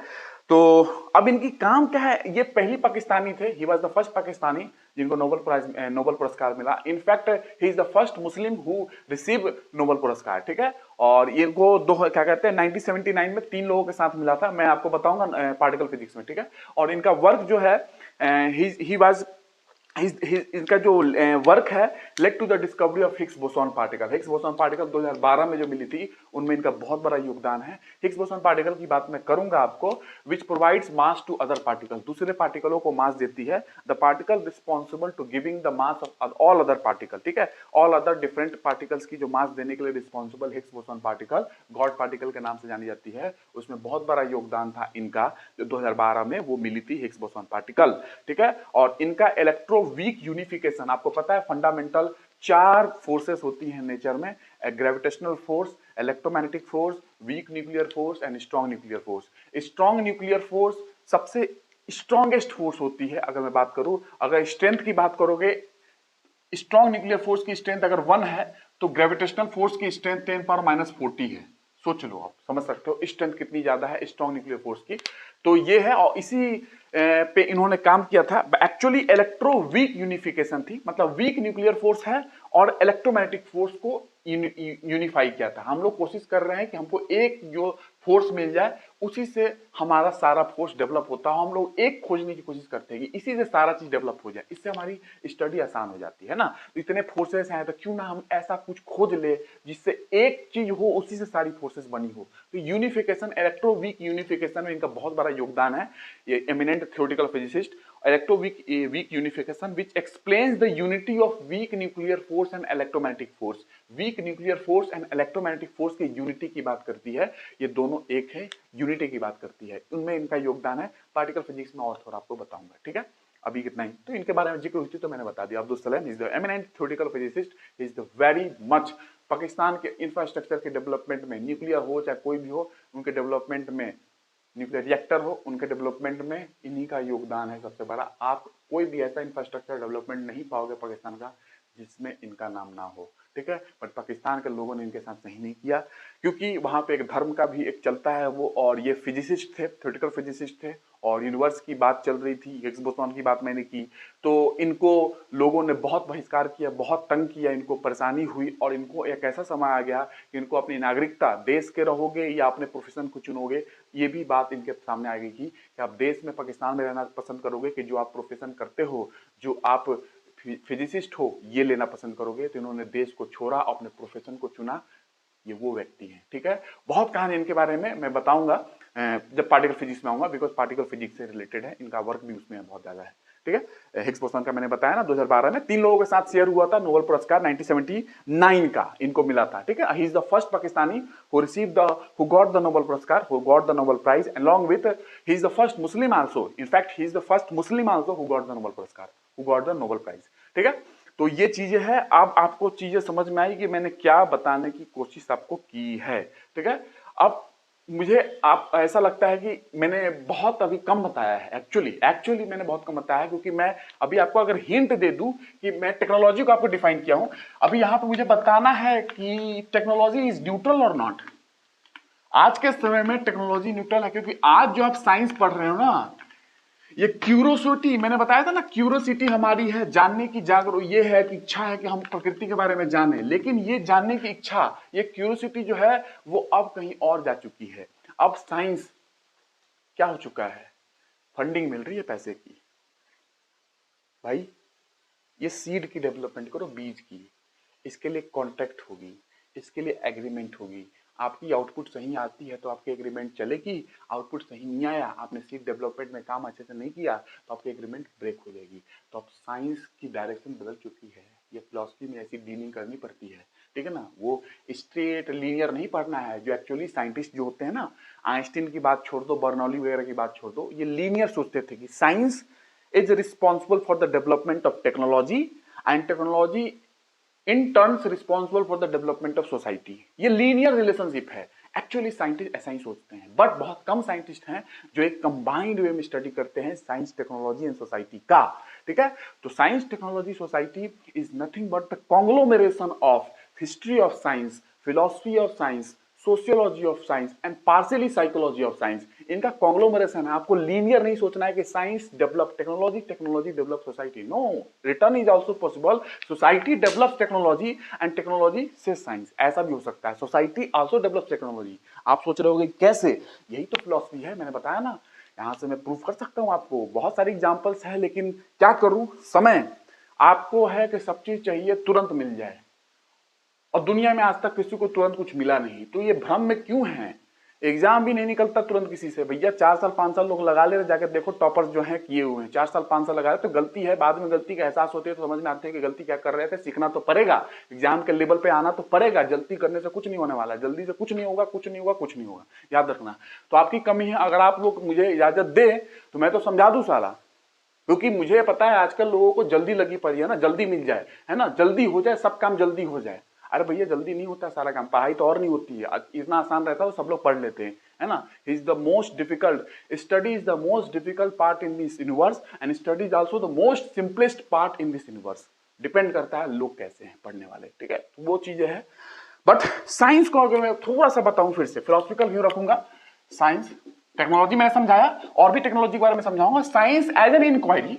तो अब इनकी काम क्या है, ये पहली पाकिस्तानी थे, he was the first Pakistani जिनको नोबेल पुरस्कार मिला। In fact he is the first Muslim who receive Nobel पुरस्कार। ठीक है, और इनको क्या कहते हैं 1979 में 3 लोगों के साथ मिला था, मैं आपको बताऊंगा पार्टिकल फिजिक्स में। ठीक है, और इनका वर्क जो है ही वाज इनका जो वर्क है led to the discovery of Higgs boson particle. Higgs boson particle 2012 में जो मिली थी, उनमें इनका बहुत बड़ा योगदान है। हिग्स बोसॉन पार्टिकल की बात मैं करूंगा आपको, which provides mass to other particle, दूसरे पार्टिकलों को मास देती है। The particle responsible to giving the mass of all other particle. ठीक है, ऑल अदर डिफरेंट पार्टिकल्स की जो मास देने के लिए responsible Higgs boson particle, God particle के नाम से जानी जाती है, उसमें बहुत बड़ा योगदान था इनका, जो 2012 में वो मिली थी हिग्स बोसॉन पार्टिकल। ठीक है, और इनका इलेक्ट्रो वीक यूनिफिकेशन, आपको पता है फंडामेंटल 4 फोर्सेस होती हैं नेचर में, gravitational force, electromagnetic force, weak nuclear force and strong nuclear force. Strong nuclear force सबसे स्ट्रॉन्गेस्ट फोर्स होती है। अगर मैं बात करूं, अगर स्ट्रेंथ की बात करोगे, स्ट्रॉन्ग न्यूक्लियर फोर्स की स्ट्रेंथ अगर 1 है, तो ग्रेविटेशनल फोर्स की स्ट्रेंथ 10⁻⁻40 है। सोच लो, आप समझ सकते हो स्ट्रेंथ कितनी ज्यादा है स्ट्रॉन्ग न्यूक्लियर फोर्स की। तो ये है, और इसी पे इन्होंने काम किया था। एक्चुअली इलेक्ट्रो वीक यूनिफिकेशन थी, मतलब वीक न्यूक्लियर फोर्स है और इलेक्ट्रोमैग्नेटिक फोर्स को यूनिफाई किया था। हम लोग कोशिश कर रहे हैं कि हमको एक जो फोर्स मिल जाए, उसी से हमारा सारा फोर्स डेवलप होता है। हम लोग एक खोजने की कोशिश करते हैं कि इसी से सारा चीज डेवलप हो जाए, इससे हमारी स्टडी आसान हो जाती है ना। तो इतने फोर्सेस हैं, तो क्यों ना हम ऐसा कुछ खोज ले जिससे एक चीज हो, उसी से सारी फोर्सेस बनी हो। तो यूनिफिकेशन, इलेक्ट्रो वीक यूनिफिकेशन में इनका बहुत बड़ा योगदान है, ये eminent theoretical physicist. weak unification which explains the unity of weak nuclear force and electromagnetic force. Weak nuclear force and electromagnetic force की यूनिटी की बात करती है, ये दोनों एक है, यूनिटी की बात करती है, उनमें इनका योगदान है। पार्टिकल फिजिक्स में और थोड़ा आपको बताऊंगा, ठीक है। अभी कितना ही तो इनके बारे में जिक्र हुई थी तो मैंने बता दिया। Abdul Salam is the eminent theoretical physicist, is the very much Pakistan के इंफ्रास्ट्रक्चर के डेवलपमेंट में, न्यूक्लियर हो चाहे कोई भी हो, उनके डेवलपमेंट में, न्यूक्लियर रिएक्टर हो, उनके डेवलपमेंट में इन्हीं का योगदान है सबसे बड़ा। आप कोई भी ऐसा इंफ्रास्ट्रक्चर डेवलपमेंट नहीं पाओगे पाकिस्तान का जिसमें इनका नाम ना हो, ठीक है। बट पाकिस्तान के लोगों ने इनके साथ सही नहीं किया, क्योंकि वहां पे एक धर्म का भी एक चलता है वो, और ये फिजिसिस्ट थे, थ्योरेटिकल फिजिसिस्ट थे, और यूनिवर्स की बात चल रही थी, हिग्स बोसॉन की बात मैंने की, तो इनको लोगों ने बहुत बहिष्कार किया, बहुत तंग किया, इनको परेशानी हुई, और इनको एक ऐसा समय आ गया कि इनको अपनी नागरिकता, देश के रहोगे या अपने प्रोफेशन को चुनोगे, ये भी बात इनके सामने आ गई कि आप देश में, पाकिस्तान में रहना पसंद करोगे कि जो आप प्रोफेशन करते हो, जो आप फिजिसिस्ट हो, ये लेना पसंद करोगे। तो इन्होंने देश को छोड़ा, अपने प्रोफेशन को चुना, ये वो व्यक्ति हैं, ठीक है। बहुत कहानी इनके बारे में मैं बताऊंगा जब पार्टिकल फिजिक्स में आऊंगा, बिकॉज पार्टिकल फिजिक्स से रिलेटेड है, इनका वर्क भी उसमें बहुत ज्यादा है, ठीक है। हिग्स बोसॉन का मैंने बताया ना 2012 में 3 लोगों के साथ शेयर हुआ था नोबेल पुरस्कार, 1979 का इनको मिला था, ठीक है। He is the first Pakistani who received the, who got the Nobel पुरस्कार, who got the Nobel prize, along with he is the first Muslim also, in fact he is the first Muslim also who got the Nobel पुरस्कार, who got the Nobel prize, ठीक है। तो ये चीजें हैं, अब आपको चीजें समझ में आई कि मैंने क्या बताने की कोशिश आपको की है, ठीक है। अब मुझे आप ऐसा लगता है कि मैंने बहुत अभी कम बताया है, एक्चुअली मैंने बहुत कम बताया है, क्योंकि मैं अभी आपको अगर हिंट दे दूं कि मैं टेक्नोलॉजी को आपको डिफाइन किया हूं, अभी यहां पे मुझे बताना है कि टेक्नोलॉजी इज न्यूट्रल और नॉट। आज के समय में टेक्नोलॉजी न्यूट्रल है, क्योंकि आज जो आप साइंस पढ़ रहे हो ना, ये क्यूरोसिटी, मैंने बताया था ना, क्यूरोसिटी हमारी है, जानने की जागरूक, ये है कि इच्छा है कि हम प्रकृति के बारे में जाने, लेकिन ये जानने की इच्छा, ये क्यूरोसिटी जो है वो अब कहीं और जा चुकी है। अब साइंस क्या हो चुका है, फंडिंग मिल रही है पैसे की, भाई ये सीड की डेवलपमेंट करो, बीज की, इसके लिए कॉन्ट्रैक्ट होगी, इसके लिए एग्रीमेंट होगी, आपकी आउटपुट सही आती है तो आपकी एग्रीमेंट चलेगी, आउटपुट सही नहीं आया, आपने सीड डेवलपमेंट में काम अच्छे से नहीं किया तो आपकी एग्रीमेंट ब्रेक हो जाएगी। तो अब साइंस की डायरेक्शन बदल चुकी है, ये फिलॉसफी में ऐसी डीलिंग करनी पड़ती है, ठीक है ना। वो स्ट्रेट लीनियर नहीं पढ़ना है, जो एक्चुअली साइंटिस्ट जो होते हैं ना, आइंस्टीन की बात छोड़ दो, बर्नौली वगैरह की बात छोड़ दो, ये लीनियर सोचते थे कि science is responsible for the development of technology and technology in terms responsible for the development of society. ये लीनियर रिलेशनशिप है, एक्चुअली साइंटिस्ट ऐसा ही सोचते हैं, बट बहुत कम साइंटिस्ट हैं जो एक कंबाइंड वे में स्टडी करते हैं साइंस, टेक्नोलॉजी एंड सोसाइटी का, ठीक है। तो science, technology, society is nothing but the conglomeration of history of science, philosophy of science, sociology of science and partially psychology of science, इनका कॉन्ग्लोमरेशन है। आपको लीनियर नहीं सोचना है कि science develop technology, technology develop society, no, return is also possible, society develops technology and technology से science, ऐसा भी हो सकता है, सोसाइटी आल्सो डेवलप्स टेक्नोलॉजी। आप सोच रहे होंगे कैसे, यही तो फिलॉसफी है, मैंने बताया ना, यहां से मैं प्रूफ कर सकता हूं आपको, बहुत सारी एग्जांपल्स है, लेकिन क्या करूं, समय आपको है कि सब चीज चाहिए तुरंत मिल जाए, और दुनिया में आज तक किसी को तुरंत कुछ मिला नहीं, तो ये भ्रम में क्यों है। एग्जाम भी नहीं निकलता तुरंत किसी से, भैया 4 साल 5 साल लोग लगा ले रहे, जाकर देखो टॉपर्स जो हैं किए हुए हैं, 4 साल 5 साल लगा रहे, तो गलती है, बाद में गलती का एहसास होती है तो समझ में आते हैं कि गलती क्या कर रहे थे, सीखना तो पड़ेगा, एग्जाम के लेवल पे आना तो पड़ेगा, जल्दी करने से कुछ नहीं होने वाला, जल्दी से कुछ नहीं होगा, कुछ नहीं होगा, कुछ नहीं होगा, याद रखना। तो आपकी कमी है, अगर आप लोग मुझे इजाजत दे तो मैं तो समझा दूं साला, क्योंकि मुझे पता है आजकल लोगों को जल्दी लगी पड़ी है ना, जल्दी मिल जाए, है ना, जल्दी हो जाए, सब काम जल्दी हो जाए। अरे भैया जल्दी नहीं होता सारा काम, पढ़ाई तो और नहीं होती है, इतना आसान रहता है तो सब लोग पढ़ लेते हैं, है ना। Is the most difficult, study is the most difficult part in this universe and study is also the most simplest part in this universe. Depend करता है लोग कैसे हैं पढ़ने वाले, ठीक है, तो वो चीजें हैं। बट साइंस को अगर मैं थोड़ा सा बताऊं, फिर से फिलोसफिकल व्यू रखूंगा, साइंस, टेक्नोलॉजी मैंने समझाया, और भी टेक्नोलॉजी के बारे में समझाऊंगा। Science as an inquiry,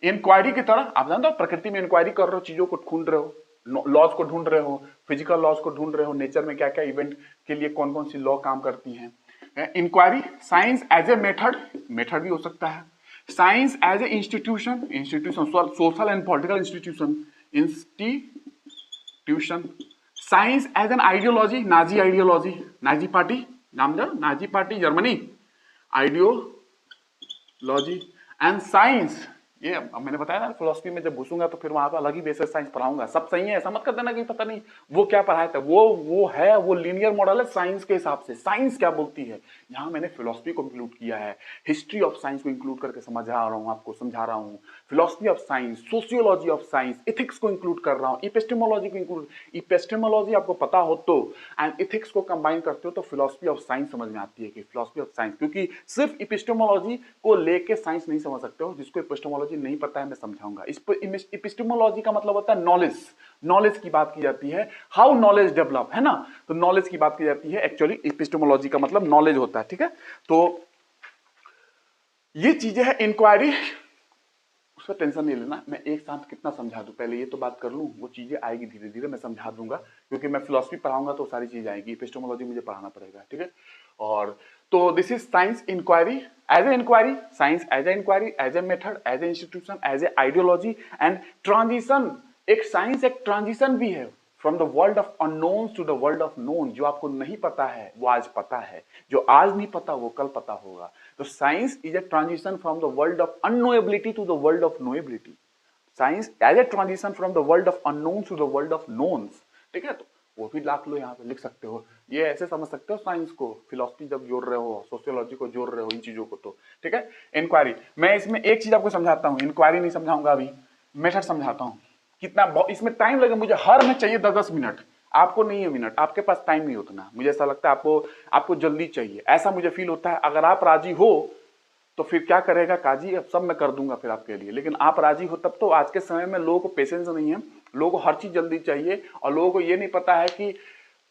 inquiry की तरह, आप जानते हो प्रकृति में इंक्वायरी कर रहे हो, चीजों को ढूंढ रहे हो, लॉज को ढूंढ रहे हो, फिजिकल लॉज को ढूंढ रहे हो, नेचर में क्या क्या इवेंट के लिए कौन कौन सी लॉ काम करती हैं। Inquiry, science as a method, method भी हो सकता है। साइंस एज ए इंस्टीट्यूशन, institution social and political institution, institution. Science as an ideology, Nazi ideology, Nazi party, नाम जानो, Nazi party Germany, ideology and science, ये अब मैंने बताया ना फिलोसफी में जब घुसूंगा तो फिर वहां पर अलग ही बेसिस साइंस पढ़ाऊंगा। सब सही है ऐसा मत कर देना कि पता नहीं वो क्या पढ़ाया था। वो लीनियर मॉडल है साइंस के हिसाब से। साइंस क्या बोलती है, यहाँ मैंने फिलोसफी को इंक्लूड किया है, हिस्ट्री ऑफ साइंस को इंक्लूड करके समझा रहा हूँ, आपको समझा रहा हूँ। Philosophy of science, sociology of science, ethics को इंक्लूड कर रहा हूँ, इपिस्टेमोलॉजी को इंक्लूड। इपिस्टेमोलॉजी आपको पता हो तो एंड इथिक्स को कंबाइन करते हो तो फिलोसफी ऑफ साइंस समझ में आती है कि फिलोसफी ऑफ साइंस, क्योंकि सिर्फ इपिस्टेमोलॉजी को लेके साइंस नहीं समझ सकते हो। जिसको इपिस्टेमोलॉजी नहीं पता है मैं समझाऊंगा। इपिस्टेमोलॉजी का मतलब होता है नॉलेज, नॉलेज की बात की जाती है, हाउ नॉलेज डेवलप, है ना। तो नॉलेज की बात की जाती है, एक्चुअली इपिस्टेमोलॉजी का मतलब नॉलेज होता है, ठीक है। तो ये चीजें है इंक्वायरी, उसका टेंशन नहीं लेना। मैं एक साथ कितना समझा दूं, पहले ये तो बात कर लूं, वो चीजें आएगी धीरे धीरे मैं समझा दूंगा, क्योंकि मैं फिलोसफी पढ़ाऊंगा तो सारी चीजें आएगी, एपिस्टेमोलॉजी मुझे पढ़ाना पड़ेगा, ठीक है। और तो this is science inquiry, as a inquiry, science as a inquiry, as a method, as A institution, as a ideology and transition. एक साइंस एक ट्रांजिशन भी है from the world of unknown to the world of known. जो आपको नहीं पता है वो आज पता है, जो आज नहीं पता वो कल पता होगा। तो science is a transition from the world of unknowability to the world of knowability. Science as a transition from the world of unknown to the world of knowns, ठीक है। तो वो भी लाख लो यहाँ पे लिख सकते हो, ये ऐसे समझ सकते हो साइंस को, फिलोसफी जब जोड़ रहे हो, सोशियोलॉजी को जोड़ रहे हो, इन चीजों को, तो ठीक है। इंक्वायरी, मैं इसमें एक चीज आपको समझाता हूँ, इंक्वायरी नहीं समझाऊंगा अभी, मेथड समझाता हूँ। कितना इसमें टाइम लगे मुझे, हर में चाहिए 10-10 मिनट, आपको नहीं है मिनट, आपके पास टाइम नहीं उतना, मुझे ऐसा लगता है आपको जल्दी चाहिए, ऐसा मुझे फील होता है। अगर आप राजी हो तो फिर क्या करेगा काजी, अब सब मैं कर दूंगा फिर आपके लिए, लेकिन आप राजी हो तब तो। आज के समय में लोगों को पेशेंस नहीं है, लोगों को हर चीज जल्दी चाहिए, और लोगों को ये नहीं पता है कि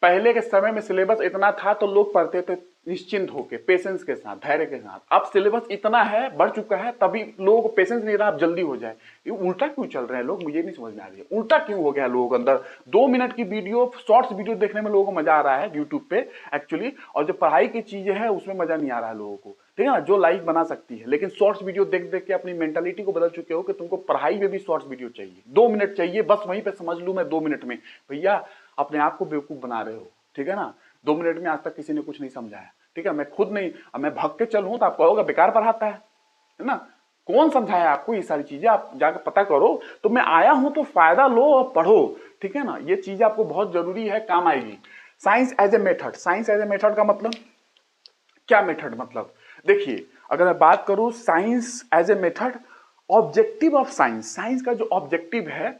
पहले के समय में सिलेबस इतना था तो लोग पढ़ते थे निश्चिंत होके, पेशेंस के साथ, धैर्य के साथ। अब सिलेबस इतना है, बढ़ चुका है, तभी लोगों को पेशेंस नहीं रहा, अब जल्दी हो जाए। ये उल्टा क्यों चल रहे हैं लोग, मुझे नहीं समझ में आ रही है, उल्टा क्यों हो गया लोगों के अंदर। 2 मिनट की वीडियो, शॉर्ट्स वीडियो देखने में लोगों को मजा आ रहा है यूट्यूब पे एक्चुअली, और जो पढ़ाई की चीजें हैं उसमें मजा नहीं आ रहा है लोगों को, ठीक है ना, जो लाइक बना सकती है। लेकिन शॉर्ट्स वीडियो देख देख के अपनी मेंटालिटी को बदल चुके हो कि तुमको पढ़ाई में भी शॉर्ट्स वीडियो चाहिए, 2 मिनट चाहिए बस, वहीं पे समझ लूं मैं 2 मिनट में। भैया अपने आप को बेवकूफ बना रहे हो, ठीक है ना। 2 मिनट में आज तक किसी ने कुछ नहीं समझाया, ठीक है। मैं खुद नहीं, अब मैं भाग के चलूं तो आप कहोगे बेकार पढ़ाता है ना। कौन समझाया आपको ये सारी चीजें, आप जाकर पता करो। तो मैं आया हूं तो फायदा लो और पढ़ो, ठीक है ना। ये चीजें आपको बहुत जरूरी है, काम आएगी। Science as a method, science as a method का मतलब क्या, मेथड मतलब देखिए, अगर मैं बात करूं science as a method, objective of science, science का जो ऑब्जेक्टिव है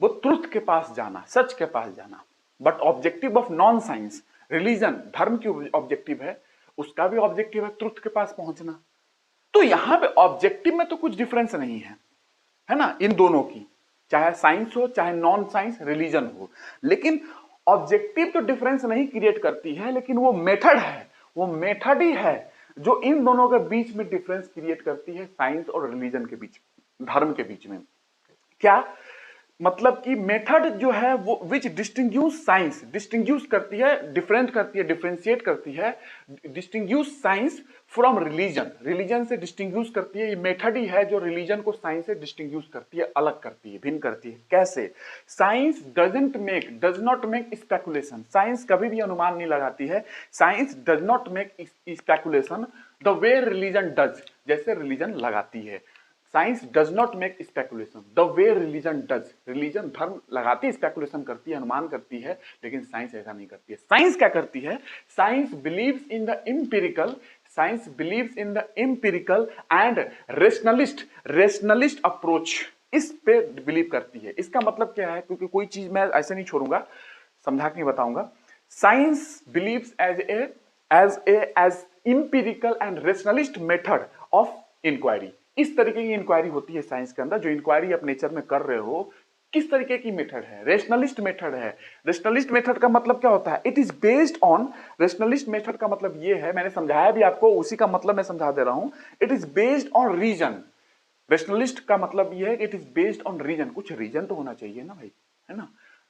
वो ट्रुथ के पास जाना, सच के पास जाना। But objective of non science, religion, धर्म की ऑब्जेक्टिव है, उसका भी ऑब्जेक्टिव है ट्रुथ के पास पहुंचना। तो यहां पे ऑब्जेक्टिव में तो कुछ डिफरेंस नहीं है ना, इन दोनों की, चाहे साइंस हो चाहे नॉन साइंस रिलीजन हो। लेकिन ऑब्जेक्टिव तो डिफरेंस नहीं क्रिएट करती है, लेकिन वो मेथड है, वो मेथड ही है जो इन दोनों के बीच में डिफरेंस क्रिएट करती है, साइंस और रिलीजन के बीच, धर्म के बीच में। क्या मतलब कि मेथड जो है वो विच डिस्टिंग्यूश साइंस, डिस्टिंग्यूश करती है, डिफरेंट करती है, डिफरेंशिएट करती है, डिस्टिंग्यूश साइंस फ्रॉम रिलीजन, रिलीजन से डिस्टिंग्यूश करती है। ये मेथड ही है जो रिलीजन को साइंस से डिस्टिंग्यूश करती है, अलग करती है, भिन्न करती है। कैसे? Science does not make speculation, science कभी भी अनुमान नहीं लगाती है। Science does not make speculation the way religion does, जैसे रिलीजन लगाती है। Science does not make speculation the way religion does, religion धर्म लगाती है, स्पेकुलेशन करती है, अनुमान करती है, लेकिन साइंस ऐसा नहीं करती है। साइंस क्या करती है? Science believes in the empirical, science believes in the empirical and rationalist approach, इस पे बिलीव करती है। इसका मतलब क्या है, क्योंकि कोई चीज मैं ऐसे नहीं छोड़ूंगा, समझा के बताऊंगा। Science believes as empirical and rationalist method of inquiry. इस तरीके की इंक्वायरी होती है साइंस के अंदर। जो इंक्वायरी आप नेचर में कर रहे हो, किस तरीके की मेथड है? रेशनलिस्ट मेथड है। रेशनलिस्ट मेथड का मतलब क्या होता है? It is based on, rationalist method का मतलब ये है, मैंने समझाया भी आपको, उसी का मतलब मैं समझा दे रहा हूं। It is based on reason. Rationalist का मतलब ये है कि it is based on reason, कुछ रीजन तो होना चाहिए ना भाई, है ना।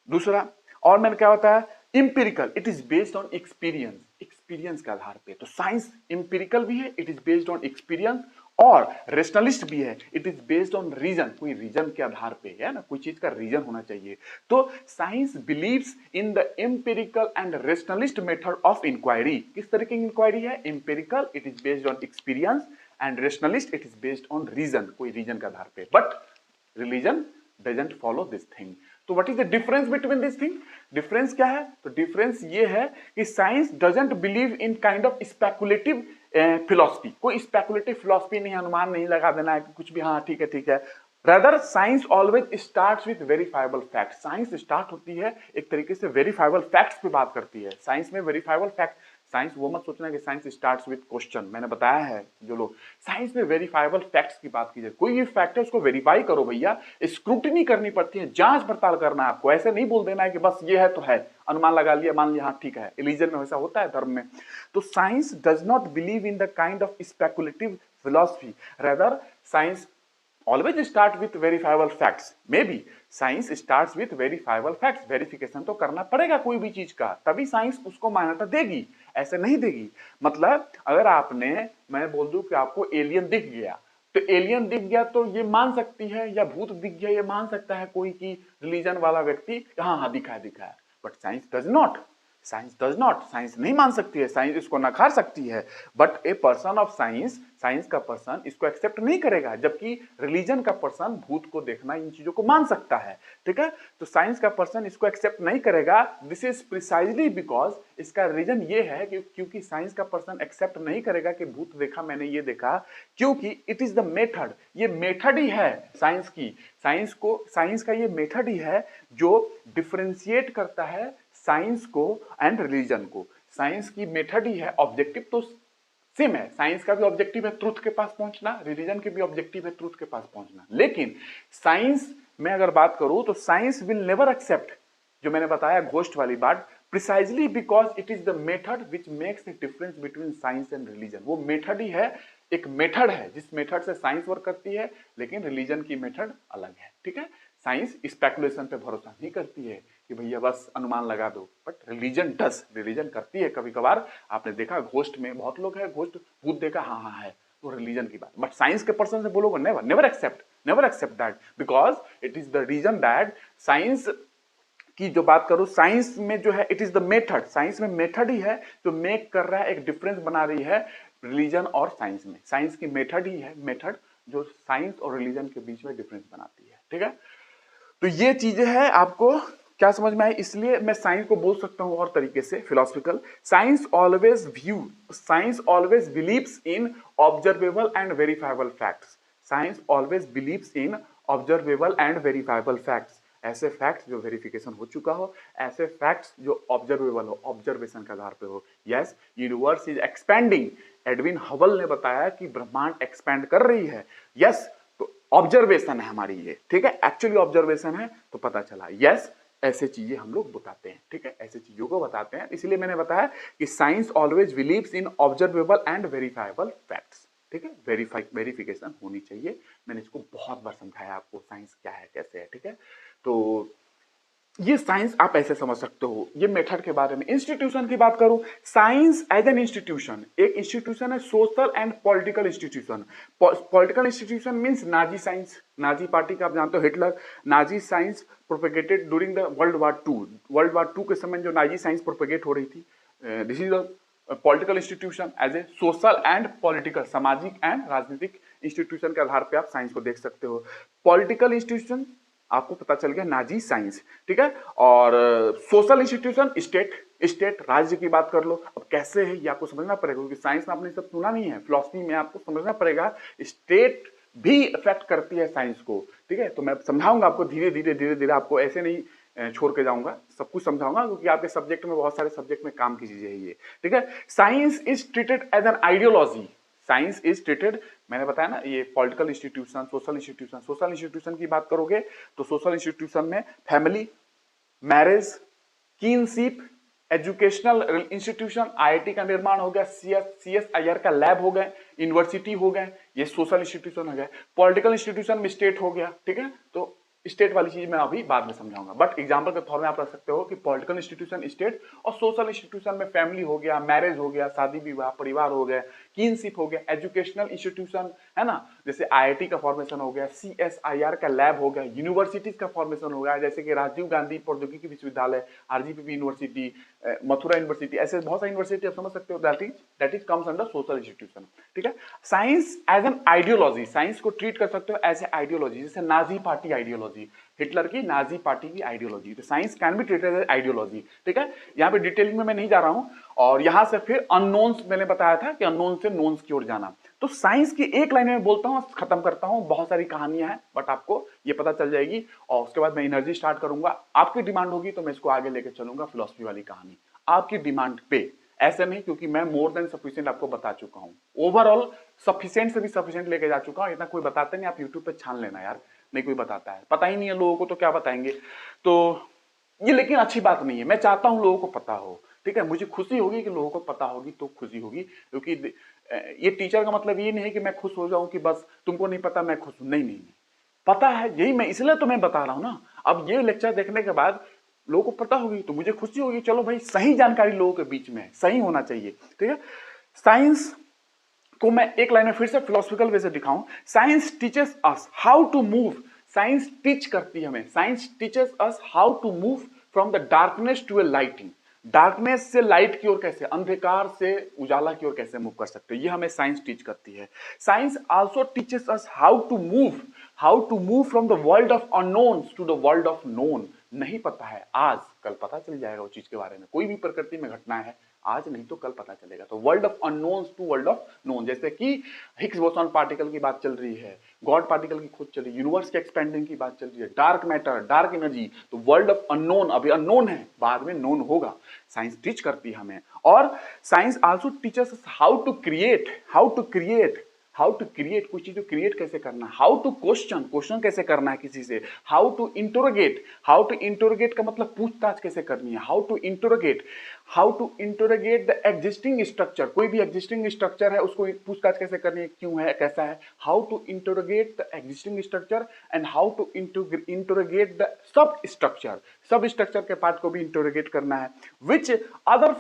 दूसरा, और मैंने क्या होता है? Empirical, it is based on experience, experience के आधार पे। तो साइंस इंपिरिकल भी है, it is based on experience, और रेशनलिस्ट भी है, it is based on reason, कोई रीजन के आधार पे, है ना, कोई चीज का रीजन होना चाहिए। तो science believes in the empirical and rationalist method of inquiry. किस तरह की इंक्वायरी है? Empirical, it is based on experience, and rationalist it is based on reason, कोई रीजन के आधार पे, but religion doesn't follow this thing. तो what is the difference between this thing? Difference क्या है? तो डिफरेंस ये है कि science doesn't believe in kind of speculative philosophy, कोई स्पेकुलेटिव फिलॉसफी नहीं, अनुमान नहीं लगा देना है कि कुछ भी हाँ ठीक है। Rather science always starts with verifiable fact, science start होती है एक तरीके से वेरीफाइबल फैक्ट्स पे बात करती है। साइंस में वेरीफाइबल फैक्ट, साइंस वो मत सोचना कि साइंस स्टार्ट्स विद क्वेश्चन, मैंने बताया है जो लोग साइंस में वेरीफाइबल फैक्ट्स की बात कीजिए, कोई भी फैक्ट है उसको वेरीफाई करो भैया, स्क्रूटिनी करनी पड़ती है, जांच पड़ताल करना है आपको, ऐसे नहीं बोल देना है कि बस ये है तो है, अनुमान लगा लिया, मान लिया हाँ ठीक है। रिलीजन में वैसा होता है, धर्म में। तो science does not believe in the kind of speculative philosophy, rather science always start with verifiable facts, maybe science starts with verifiable facts, verification तो करना पड़ेगा कोई भी चीज का, तभी साइंस उसको मान्यता देगी, ऐसे नहीं देगी। मतलब अगर आपने, मैं बोल दूं कि आपको एलियन दिख गया, तो एलियन दिख गया तो ये मान सकती है, या भूत दिख गया ये मान सकता है कोई की रिलीजन वाला व्यक्ति, हाँ दिखा है, but science does not, science नहीं मान सकती है, साइंस इसको नकार सकती है, but a person of science, science का पर्सन इसको एक्सेप्ट नहीं करेगा, जबकि रिलीजन का पर्सन भूत को देखना, इन चीजों को मान सकता है, ठीक है। तो साइंस का पर्सन इसको एक्सेप्ट नहीं करेगा, दिस इज प्रिसाइजली बिकॉज, इसका रीजन ये है कि क्योंकि साइंस का पर्सन एक्सेप्ट नहीं करेगा कि भूत देखा, मैंने ये देखा, क्योंकि इट इज द मेथड, ये मेथड ही है साइंस की, साइंस का ये मेथड ही है जो डिफरेंशिएट करता है साइंस को एंड रिलीजन को। साइंस की मेथड ही है, ऑब्जेक्टिव तो सेम है, साइंस का भी ऑब्जेक्टिव है ट्रुथ के पास पहुंचना, रिलीजन के भी ऑब्जेक्टिव है ट्रुथ के पास पहुंचना, लेकिन साइंस में अगर बात करूं तो साइंस विल नेवर एक्सेप्ट, जो मैंने बताया घोस्ट वाली बात, precisely because it is the method which makes the difference between science and religion. वो मेथड ही है, एक मेथड है जिस मेथड से साइंस वर्क करती है, लेकिन रिलीजन की मेथड अलग है, ठीक है। साइंस स्पेकुलेशन पे भरोसा नहीं करती है कि भैया बस अनुमान लगा दो, बट रिलीजन डस, रिलीजन करती है। कभी कभार आपने देखा घोस्ट में, बहुत लोग है घोस्ट भूत देखा, हाँ है, तो रिलीजन की बात, बट साइंस के पर्सन से बोलोगे never, never accept that, because it is the reason that science की जो बात करूं, साइंस में जो है it is the method, science में मेथड ही है जो मेक कर रहा है, एक डिफरेंस बना रही है रिलीजन और साइंस में। साइंस की मेथड ही है, मेथड जो साइंस और रिलीजन के बीच में डिफरेंस बनाती है, ठीक है। तो ये चीजें हैं, आपको क्या समझ में आई? इसलिए मैं साइंस को बोल सकता हूं और तरीके से, philosophical science always believes in observable and verifiable facts, science always believes in observable and verifiable facts, ऐसे फैक्ट्स जो वेरिफिकेशन हो चुका हो, ऐसे फैक्ट्स जो ऑब्जर्वेबल हो, ऑब्जर्वेशन के आधार पे हो। Yes, universe is expanding, Edwin Hubble ने बताया कि ब्रह्मांड एक्सपेंड कर रही है, यस, तो ऑब्जर्वेशन है हमारी ये, ठीक है, एक्चुअली ऑब्जर्वेशन है, तो पता चला, यस, ऐसे चीजें हम लोग बताते हैं, ठीक है, ऐसे चीजों को बताते हैं। इसलिए मैंने बताया कि science always believes in observable and verifiable facts, ठीक है, वेरिफिकेशन होनी चाहिए। मैंने इसको बहुत बार समझाया आपको साइंस क्या है, कैसे है, ठीक है। तो ये साइंस आप ऐसे समझ सकते हो, ये मेथड के बारे में। इंस्टीट्यूशन की बात करूं, साइंस एज एन इंस्टीट्यूशन, एक इंस्टीट्यूशन है social and political institution. Political institution means Nazi science, Nazi party का आप जानते हो, Hitler, Nazi science propagated during the world war two के समय जो नाजी साइंस प्रोपेगेट हो रही थी, this is political institution as a social and political, सामाजिक एंड राजनीतिक इंस्टीट्यूशन के आधार पर आप साइंस को देख सकते हो। पॉलिटिकल इंस्टीट्यूशन आपको पता चल गया नाजी साइंस, ठीक है। और सोशल इंस्टीट्यूशन स्टेट राज्य की बात कर लो। अब कैसे है ये आपको समझना पड़ेगा, क्योंकि साइंस में आपने सब सुना नहीं है, फिलॉसफी में आपको समझना पड़ेगा, स्टेट भी इफेक्ट करती है साइंस को, ठीक है। तो मैं समझाऊंगा आपको धीरे धीरे, आपको ऐसे नहीं छोड़ के जाऊंगा, सब कुछ समझाऊंगा, क्योंकि आपके सब्जेक्ट में, बहुत सारे सब्जेक्ट में काम की चीजें है ये, ठीक है। Science is treated as an ideology, science is treated, मैंने बताया ना, ये पॉलिटिकल इंस्टीट्यूशन, सोशल इंस्टीट्यूशन की बात करोगे तो सोशल इंस्टीट्यूशन में family, marriage, kinship, educational institution, IIT का निर्माण हो गया, सीएसआईआर का लैब हो गए, यूनिवर्सिटी हो गए, ये सोशल इंस्टीट्यूशन हो गए। पॉलिटिकल इंस्टीट्यूशन में स्टेट हो गया, ठीक है। तो स्टेट वाली चीज मैं अभी बाद में समझाऊंगा, बट एग्जांपल के तौर में आप रख सकते हो कि पॉलिटिकल इंस्टीट्यूशन स्टेट, और सोशल इंस्टीट्यूशन में फैमिली हो गया, मैरिज हो गया, शादी विवाह, परिवार हो गया, किनशिप हो गया, एजुकेशनल इंस्टीट्यूशन है ना। जैसे आईआईटी का फॉर्मेशन हो गया, सीएसआईआर का लैब हो गया, यूनिवर्सिटीज का फॉर्मेशन हो गया, जैसे कि राजीव गांधी प्रौद्योगिकी विश्वविद्यालय, आरजीपीवी यूनिवर्सिटी, मथुरा यूनिवर्सिटी, ऐसे बहुत सारी यूनिवर्सिटी आप समझ सकते हो। That is comes under social institution, ठीक है। Science as an ideology, science को ट्रीट कर सकते हो एज ए आइडियोलॉजी, जैसे नाजी पार्टी आइडियोलॉजी, हिटलर की नाजी पार्टी की आइडियोलॉजी, तो science can be treated as ideology, ठीक है। यहाँ पे डिटेलिंग में मैं नहीं जा रहा हूं। और यहां से फिर अननोन्स, मैंने बताया था कि अननोन से नोन्स की ओर जाना। तो साइंस की एक लाइन में बोलता हूं, खत्म करता हूं। बहुत सारी कहानियां हैं बट आपको ये पता चल जाएगी, और उसके बाद मैं एनर्जी स्टार्ट करूंगा। आपकी डिमांड होगी तो मैं इसको आगे लेकर चलूंगा, फिलॉसफी वाली कहानी आपकी डिमांड पे, ऐसे नहीं, क्योंकि मैं मोर देन सफिशिएंट आपको बता चुका हूं। ओवरऑल सफिशिएंट से भी सफिशिएंट लेके जा चुका हूं। इतना कोई बताते नहीं, आप यूट्यूब पे छान लेना यार, नहीं कोई बताता है, पता ही नहीं है लोगों को तो क्या बताएंगे। तो ये लेकिन अच्छी बात नहीं है, मैं चाहता हूं लोगों को पता हो, ठीक है। मुझे खुशी होगी कि लोगों को पता होगी तो खुशी होगी, क्योंकि ये टीचर का मतलब ये नहीं है कि मैं खुश हो जाऊं कि बस तुमको नहीं पता मैं खुश हूं, नहीं नहीं, पता है, यही मैं इसलिए तो मैं बता रहा हूं ना। अब ये लेक्चर देखने के बाद लोगों को पता होगी तो मुझे खुशी होगी, चलो भाई सही जानकारी लोगों के बीच में सही होना चाहिए, ठीक है। साइंस को मैं एक लाइन में फिर से फिलोसफिकल वे से दिखाऊं, science teaches us how to move, science teach करती है हमें, science teaches us how to move from the darkness to a lighting, darkness से लाइट की ओर कैसे, अंधकार से उजाला की ओर कैसे मूव कर सकते हो, ये हमें साइंस टीच करती है। Science also teaches us how to move from the world of unknown to the world of known. नहीं पता है आज, कल पता चल जाएगा वो चीज के बारे में। कोई भी प्रकृति में घटना है, आज नहीं तो कल पता चलेगा। तो world of unknown to world of known, जैसे कि हिग्स बोसॉन पार्टिकल की बात चल रही है, गॉड पार्टिकल की खोज चल रही है, यूनिवर्स के एक्सपेंडिंग की बात चल रही है, डार्क मैटर, डार्क एनर्जी। तो वर्ल्ड ऑफ अननोन अभी अननोन है, बाद में नोन होगा। साइंस टीच करती है हमें। और science also teachers how to create, how to create, कुछ चीज को क्रिएट कैसे करना, हाउ टू क्वेश्चन कैसे करना है किसी से, हाउ टू इंटरोगेट का मतलब पूछताछ कैसे करनी है, how to interrogate the existing structure, कोई भी एग्जिस्टिंग स्ट्रक्चर है उसको पूछताछ कैसे करनी है, क्यों है, कैसा है, how to interrogate the existing structure and how to interrogate the sub structure के पार्ट को भी इंटरोगेट करना है। Which other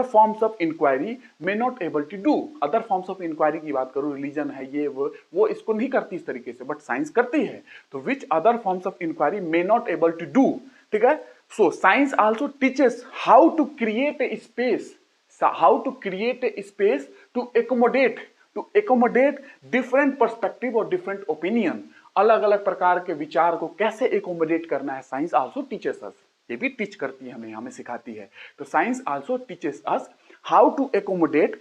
forms of inquiry may not able to do, other forms of inquiry की बात करूं, रिलीजन है ये वो इसको नहीं करती इस तरीके से, बट साइंस करती है। तो which other forms of inquiry may not able to do, ठीक है। So science also teaches how to create a space, to accommodate different perspective और डिफरेंट ओपिनियन, अलग अलग प्रकार के विचार को कैसे एकोमोडेट करना है, साइंस आल्सो टीचेस अस, ये भी टीच करती है हमें सिखाती है। तो science also teaches us how to accommodate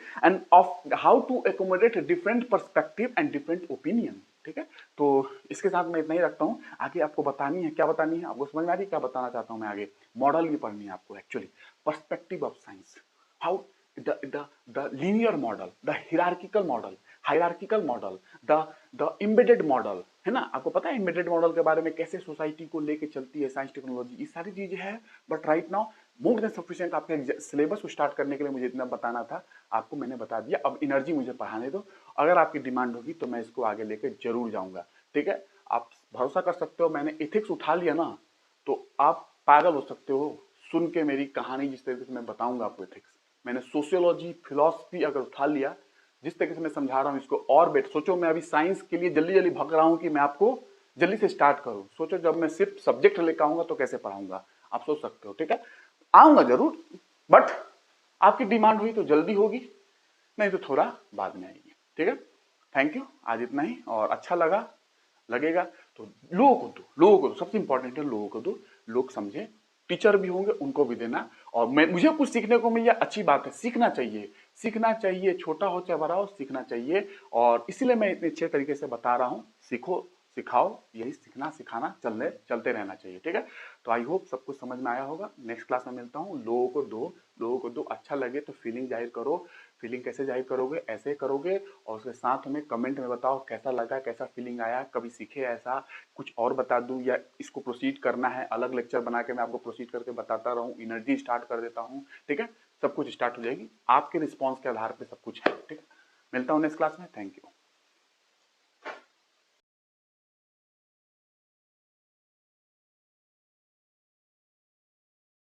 different perspective and different opinion, ठीक है। तो इसके साथ मैं इतना ही रखता हूं। आगे आपको बतानी है, क्या बतानी है आपको समझ में आ रही है, क्या बताना चाहता हूं मैं आगे। मॉडल भी पढ़नी है आपको actually, perspective of science, how the linear model, the hierarchical model, the embedded model, है ना। आपको पता है embedded मॉडल के बारे में, कैसे सोसाइटी को लेके चलती है साइंस टेक्नोलॉजी, ये सारी चीजें है। But right now more than sufficient, आपके सिलेबस को स्टार्ट करने के लिए मुझे इतना बताना था, आपको मैंने बता दिया। अब एनर्जी मुझे पढ़ाने दो, अगर आपकी डिमांड होगी तो मैं इसको आगे लेके जरूर जाऊंगा, ठीक है। आप भरोसा कर सकते हो, मैंने एथिक्स उठा लिया ना तो आप पागल हो सकते हो सुन के मेरी कहानी, जिस तरीके से मैं बताऊंगा आपको एथिक्स। मैंने सोशियोलॉजी फिलॉसफी अगर उठा लिया, जिस तरीके से मैं समझा रहा हूं इसको, और बेट सोचो मैं अभी साइंस के लिए जल्दी जल्दी भाग रहा हूं कि मैं आपको जल्दी से स्टार्ट करूं। सोचो जब मैं सिर्फ सब्जेक्ट लेकर आऊंगा तो कैसे पढ़ाऊंगा, आप सोच सकते हो, ठीक है। आऊंगा जरूर, बट आपकी डिमांड हुई तो जल्दी होगी, नहीं तो थोड़ा बाद में आएगी, ठीक है। थैंक यू, आज इतना ही। और अच्छा लगेगा तो लोगों को दो, सबसे इंपॉर्टेंट है लोगों को दो, लोग समझे, टीचर भी होंगे उनको भी देना। और मुझे कुछ सीखने को मिल, अच्छी बात है, सीखना चाहिए, छोटा हो चाहे बड़ा हो, सीखना चाहिए। और इसीलिए मैं इतने अच्छे तरीके से बता रहा हूँ, सीखो सिखाओ, यही सीखना सिखाना चलते रहना चाहिए, ठीक है। तो आई होप सब कुछ समझ में आया होगा। नेक्स्ट क्लास में मिलता हूँ। लोगों को दो, अच्छा लगे तो फीलिंग जाहिर करो। फीलिंग कैसे जाहिर करोगे, ऐसे करोगे, और उसके साथ हमें कमेंट में बताओ कैसा लगा, कैसा फीलिंग आया, कभी सीखे ऐसा कुछ और बता दूं, या इसको प्रोसीड करना है, अलग लेक्चर बना के मैं आपको प्रोसीड करके बताता रहूं, एनर्जी स्टार्ट कर देता हूं, ठीक है। सब कुछ स्टार्ट हो जाएगी, आपके रिस्पॉन्स के आधार पर सब कुछ है, ठीक है। मिलता हूं नेक्स्ट क्लास में, थैंक यू।